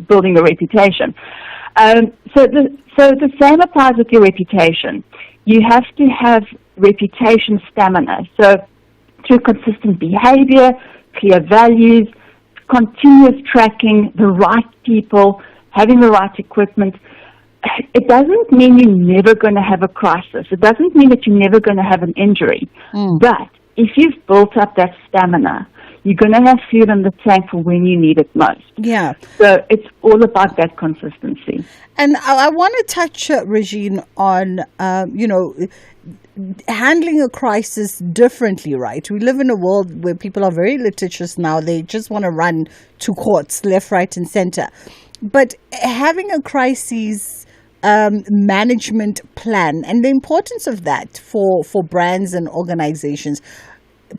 building a reputation. So the same applies with your reputation. You have to have reputation stamina. So through consistent behavior, clear values, continuous tracking, the right people, having the right equipment. It doesn't mean you're never going to have a crisis. It doesn't mean that you're never going to have an injury. But if you've built up that stamina, you're going to have fuel in the tank for when you need it most. So it's all about that consistency. And I want to touch, Regine, on, handling a crisis differently, right? We live in a world where people are very litigious now. They just want to run to courts, left, right, and center. But having a crisis management plan and the importance of that for brands and organizations,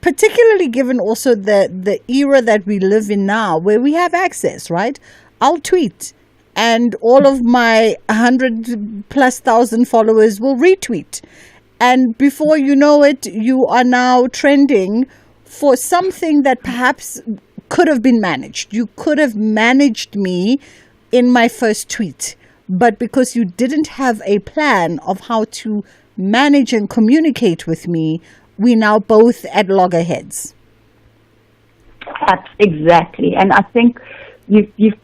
particularly given also the era that we live in now, where we have access, right? I'll tweet and all of my 100,000+ followers will retweet. And before you know it, you are now trending for something that perhaps could have been managed. You could have managed me in my first tweet, but because you didn't have a plan of how to manage and communicate with me, we now both at loggerheads. Exactly. And I think you've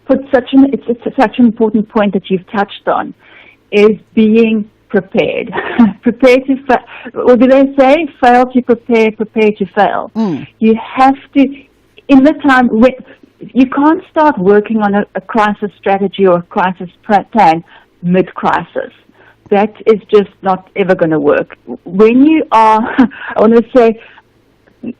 put it's such an important point that you've touched on, is being prepared. Prepared to fail. Or do they say fail to prepare, prepare to fail? You have to, in the time, you can't start working on a crisis strategy or a crisis plan mid-crisis. That is just not ever going to work. When you are, I want to say,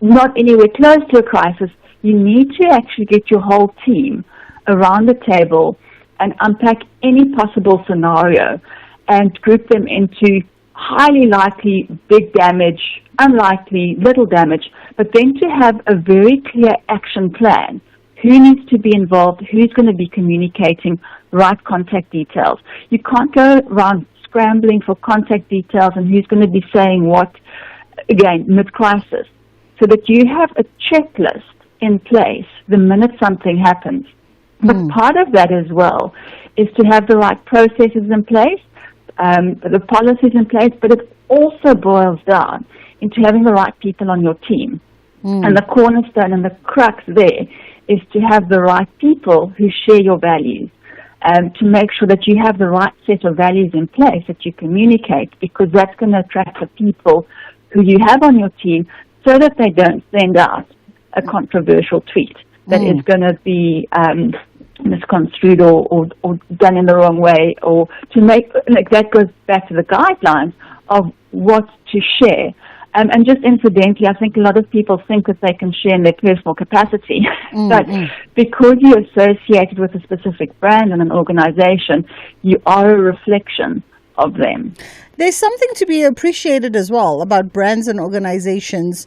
not anywhere close to a crisis, you need to actually get your whole team around the table and unpack any possible scenario and group them into highly likely big damage, unlikely little damage, but then to have a very clear action plan. Who needs to be involved? Who's going to be communicating? Right contact details. You can't go around scrambling for contact details and who's going to be saying what, again, mid-crisis. So that you have a checklist in place the minute something happens. But part of that as well is to have the right processes in place, the policies in place, but it also boils down into having the right people on your team. And the cornerstone and the crux there is to have the right people who share your values, to make sure that you have the right set of values in place that you communicate, because that's going to attract the people who you have on your team so that they don't send out a controversial tweet that is going to be misconstrued or done in the wrong way, or to make, like, that goes back to the guidelines of what to share. And just incidentally, I think a lot of people think that they can share in their personal capacity, but because you're associated with a specific brand and an organization, you are a reflection of them. There's something to be appreciated as well about brands and organizations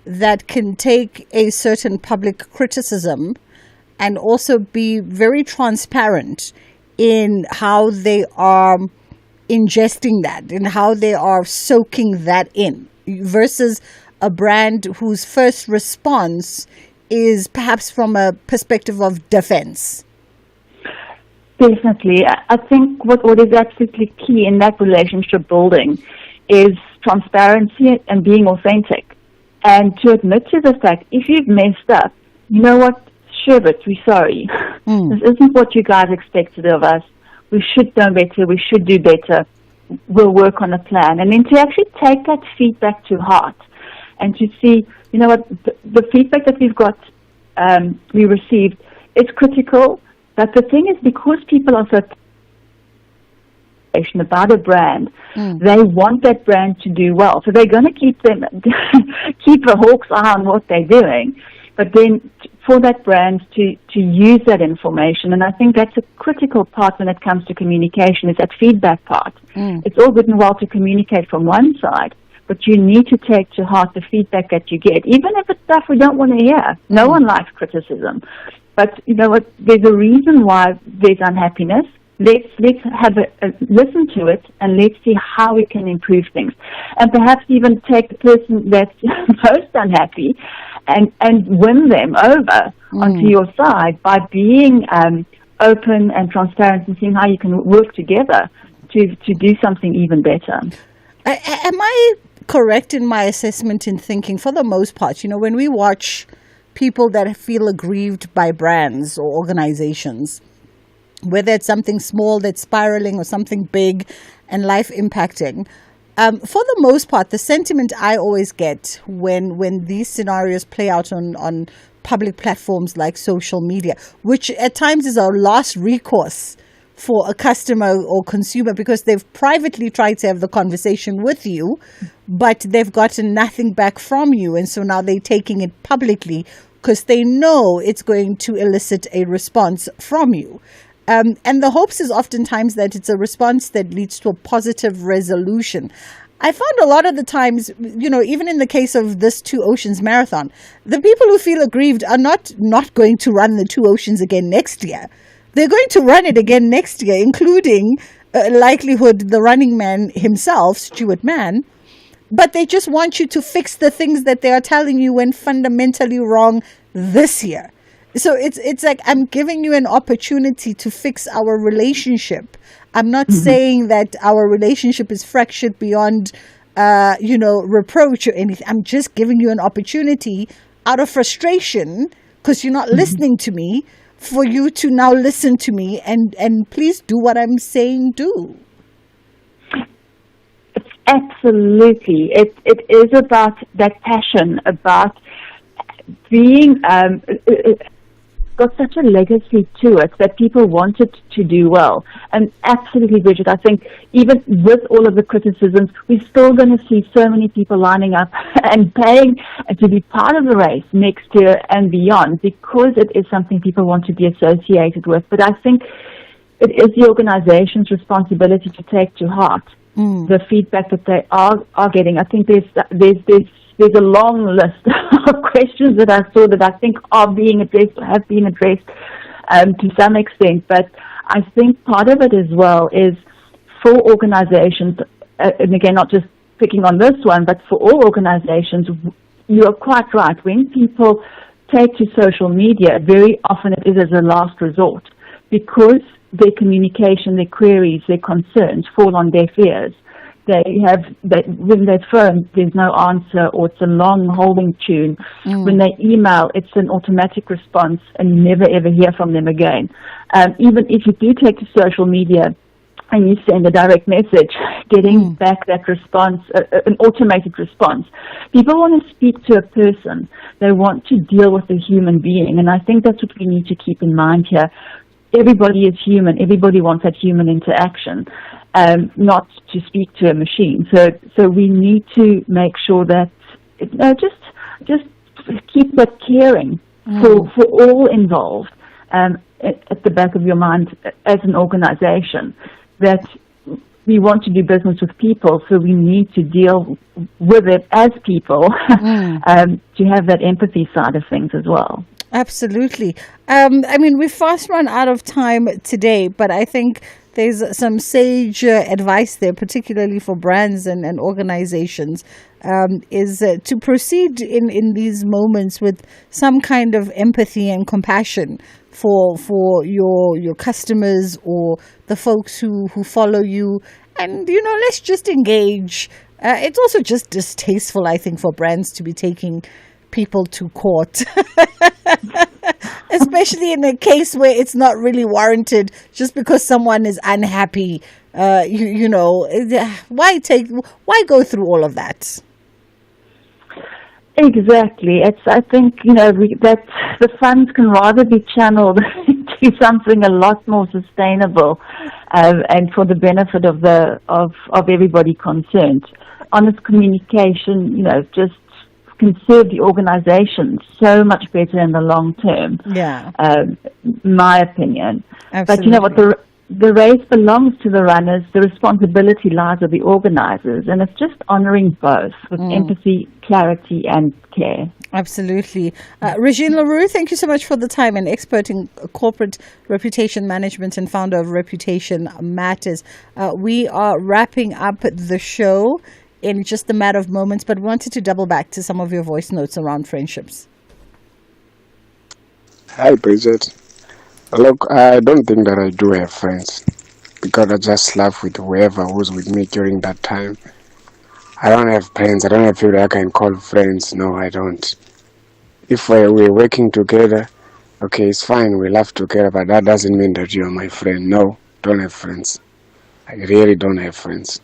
that can take a certain public criticism and also be very transparent in how they are ingesting that and how they are soaking that in, versus a brand whose first response is perhaps from a perspective of defense. Definitely. I think what is absolutely key in that relationship building is transparency and being authentic. And to admit to the fact, if you've messed up, you know what, Sherbet, we're sorry. This isn't what you guys expected of us. We should know better. We should do better. We'll work on a plan. And then to actually take that feedback to heart and to see, you know what, the feedback that we've got, we received, is critical. But the thing is, because people are so about a brand, they want that brand to do well. So they're going to keep a hawk's eye on what they're doing. But then for that brand to use that information, and I think that's a critical part when it comes to communication, is that feedback part. It's all good and well to communicate from one side, but but you need to take to heart the feedback that you get, even if it's stuff we don't want to hear. No one likes criticism. But you know what? There's a reason why there's unhappiness. Let's have a listen to it, and let's see how we can improve things. And perhaps even take the person that's most unhappy and win them over onto your side by being open and transparent and seeing how you can work together to do something even better. Am I correct in my assessment in thinking, for the most part, when we watch people that feel aggrieved by brands or organizations, whether it's something small that's spiraling or something big and life impacting, for the most part, the sentiment I always get when these scenarios play out on public platforms like social media, which at times is our last recourse for a customer or consumer, because they've privately tried to have the conversation with you, but they've gotten nothing back from you. And so now they're taking it publicly because they know it's going to elicit a response from you. And the hopes is oftentimes that it's a response that leads to a positive resolution. I found a lot of the times, even in the case of this Two Oceans Marathon, the people who feel aggrieved are not going to run the Two Oceans again next year. They're going to run it again next year, including likelihood the running man himself, Stuart Mann. But they just want you to fix the things that they are telling you went fundamentally wrong this year. So it's like, I'm giving you an opportunity to fix our relationship. I'm not saying that our relationship is fractured beyond, reproach or anything. I'm just giving you an opportunity out of frustration, because you're not listening to me, for you to now listen to me and please do what I'm saying do. Absolutely. It is about that passion, about being got such a legacy to it that people wanted to do well. And absolutely, Bridget, I think even with all of the criticisms, we're still going to see so many people lining up and paying to be part of the race next year and beyond, because it is something people want to be associated with. But I think it is the organization's responsibility to take to heart the feedback that they are getting. I think there's a long list of questions that I saw that I think are being addressed or have been addressed to some extent. But I think part of it as well is for organizations, and again, not just picking on this one, but for all organizations, you are quite right. When people take to social media, very often it is as a last resort, because their communication, their queries, their concerns fall on deaf ears. When they phone, there's no answer, or it's a long holding tune. When they email, it's an automatic response, and you never ever hear from them again. Even if you do take to social media and you send a direct message, getting back that response, an automated response. People want to speak to a person. They want to deal with a human being, and I think that's what we need to keep in mind here. Everybody is human. Everybody wants that human interaction, not to speak to a machine. So we need to make sure that just keep that caring for all involved at the back of your mind as an organization, that we want to do business with people, so we need to deal with it as people to have that empathy side of things as well. Absolutely. We fast run out of time today, but I think there's some sage advice there, particularly for brands and organizations, is to proceed in these moments with some kind of empathy and compassion for your customers or the folks who follow you. And, let's just engage. It's also just distasteful, I think, for brands to be taking people to court, especially in a case where it's not really warranted, just because someone is unhappy. Why go through all of that? Exactly. I think that the funds can rather be channeled into something a lot more sustainable, and for the benefit of everybody concerned. Honest communication, just can serve the organization so much better in the long term. Yeah. My opinion. Absolutely. But what the race belongs to the runners, the responsibility lies with the organizers, and it's just honoring both with empathy, clarity, and care. Absolutely. Regine LaRue, thank you so much for the time, an expert in corporate reputation management and founder of Reputation Matters. We are wrapping up the show in just a matter of moments, but wanted to double back to some of your voice notes around friendships. Hi, Bridget. Look, I don't think that I do have friends because I just laugh with whoever was with me during that time. I don't have friends. I don't have people I can call friends. No, I don't. If we're working together, okay, it's fine. We laugh together, but that doesn't mean that you're my friend. No, don't have friends. I really don't have friends.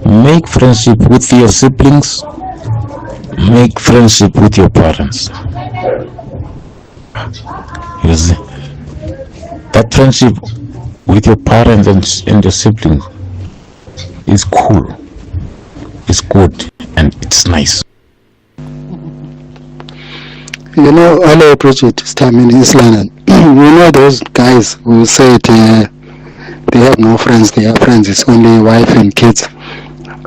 Make friendship with your siblings. Make friendship with your parents. You see, that friendship with your parents and your siblings is cool, it's good, and it's nice. You know, hello Bridget, it's time in East London. You know those guys who said they have no friends, they have friends, it's only wife and kids.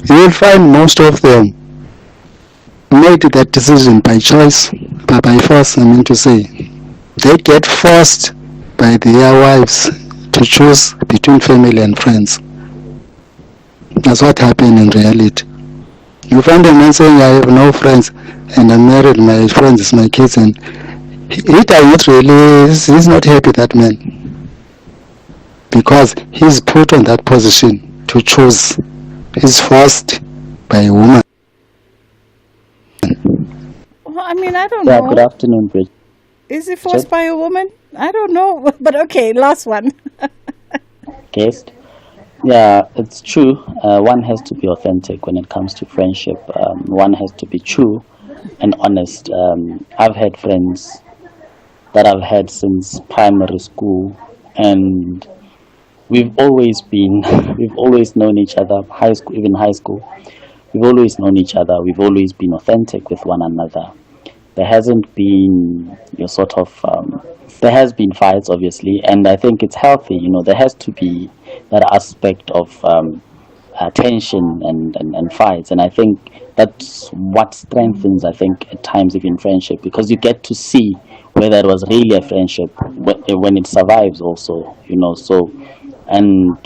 You will find most of them made that decision by choice, but by force, I mean to say. They get forced by their wives to choose between family and friends. That's what happened in reality. You find a man saying, I have no friends and I'm married, my friends is my kids, and he does not really, he's not happy, that man. Because he's put on that position to choose. He's forced by a woman. Well, I mean, I don't Yeah, know. good afternoon, Bridget. Is it forced by a woman? I don't know. But okay, last one. Guest. Yeah, it's true. One has to be authentic when it comes to friendship. One has to be true and honest. I've had friends that I've had since primary school, and we've always known each other, high school, even high school. We've always known each other. We've always been authentic with one another. There hasn't been there has been fights, obviously, and I think it's healthy. You know, there has to be that aspect of tension and fights, and I think that's what strengthens, I think, at times even friendship, because you get to see whether it was really a friendship when it survives also, you know. So, and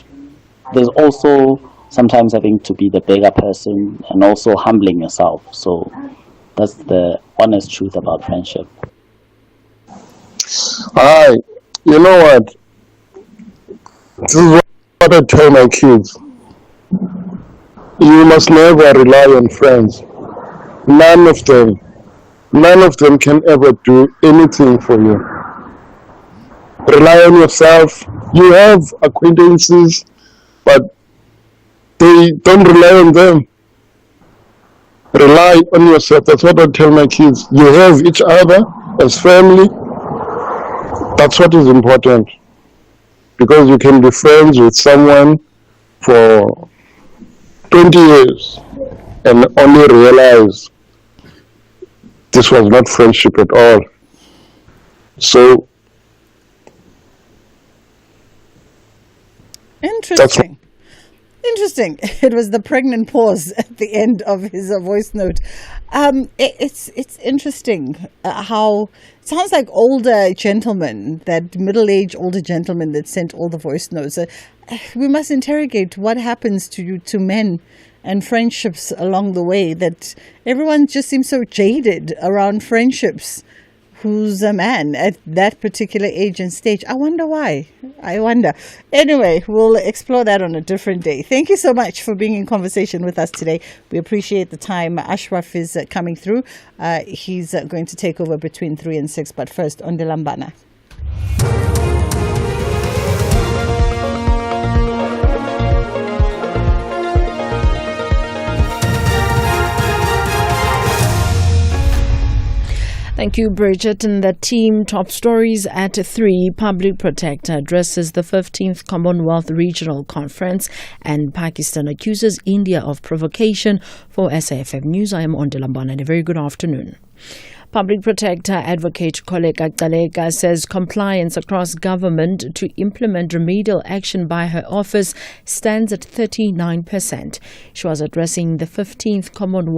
there's also sometimes having to be the bigger person and also humbling yourself. So that's the honest truth about friendship. Hi, you know what? This is what I tell my kids. You must never rely on friends. None of them can ever do anything for you. Rely on yourself. You have acquaintances, but they don't rely on them. Rely on yourself. That's what I tell my kids. You have each other as family. That's what is important. Because you can be friends with someone for 20 years and only realize this was not friendship at all. So Interesting. It was the pregnant pause at the end of his voice note. It's interesting how it sounds like older gentlemen, that middle-aged older gentleman that sent all the voice notes. We must interrogate what happens to men and friendships along the way, that everyone just seems so jaded around friendships. Who's a man at that particular age and stage? I wonder why. Anyway, we'll explore that on a different day. Thank you so much for being in conversation with us today. We appreciate the time. Ashraf is coming through. He's going to take over between 3 and 6. But first, on the Lambana. Thank you, Bridget. And the team top stories at 3. Public Protector addresses the 15th Commonwealth Regional Conference, and Pakistan accuses India of provocation. For SAFM News, I am Ondilambana, and a very good afternoon. Public Protector Advocate Koleka Gcaleka says compliance across government to implement remedial action by her office stands at 39%. She was addressing the 15th Commonwealth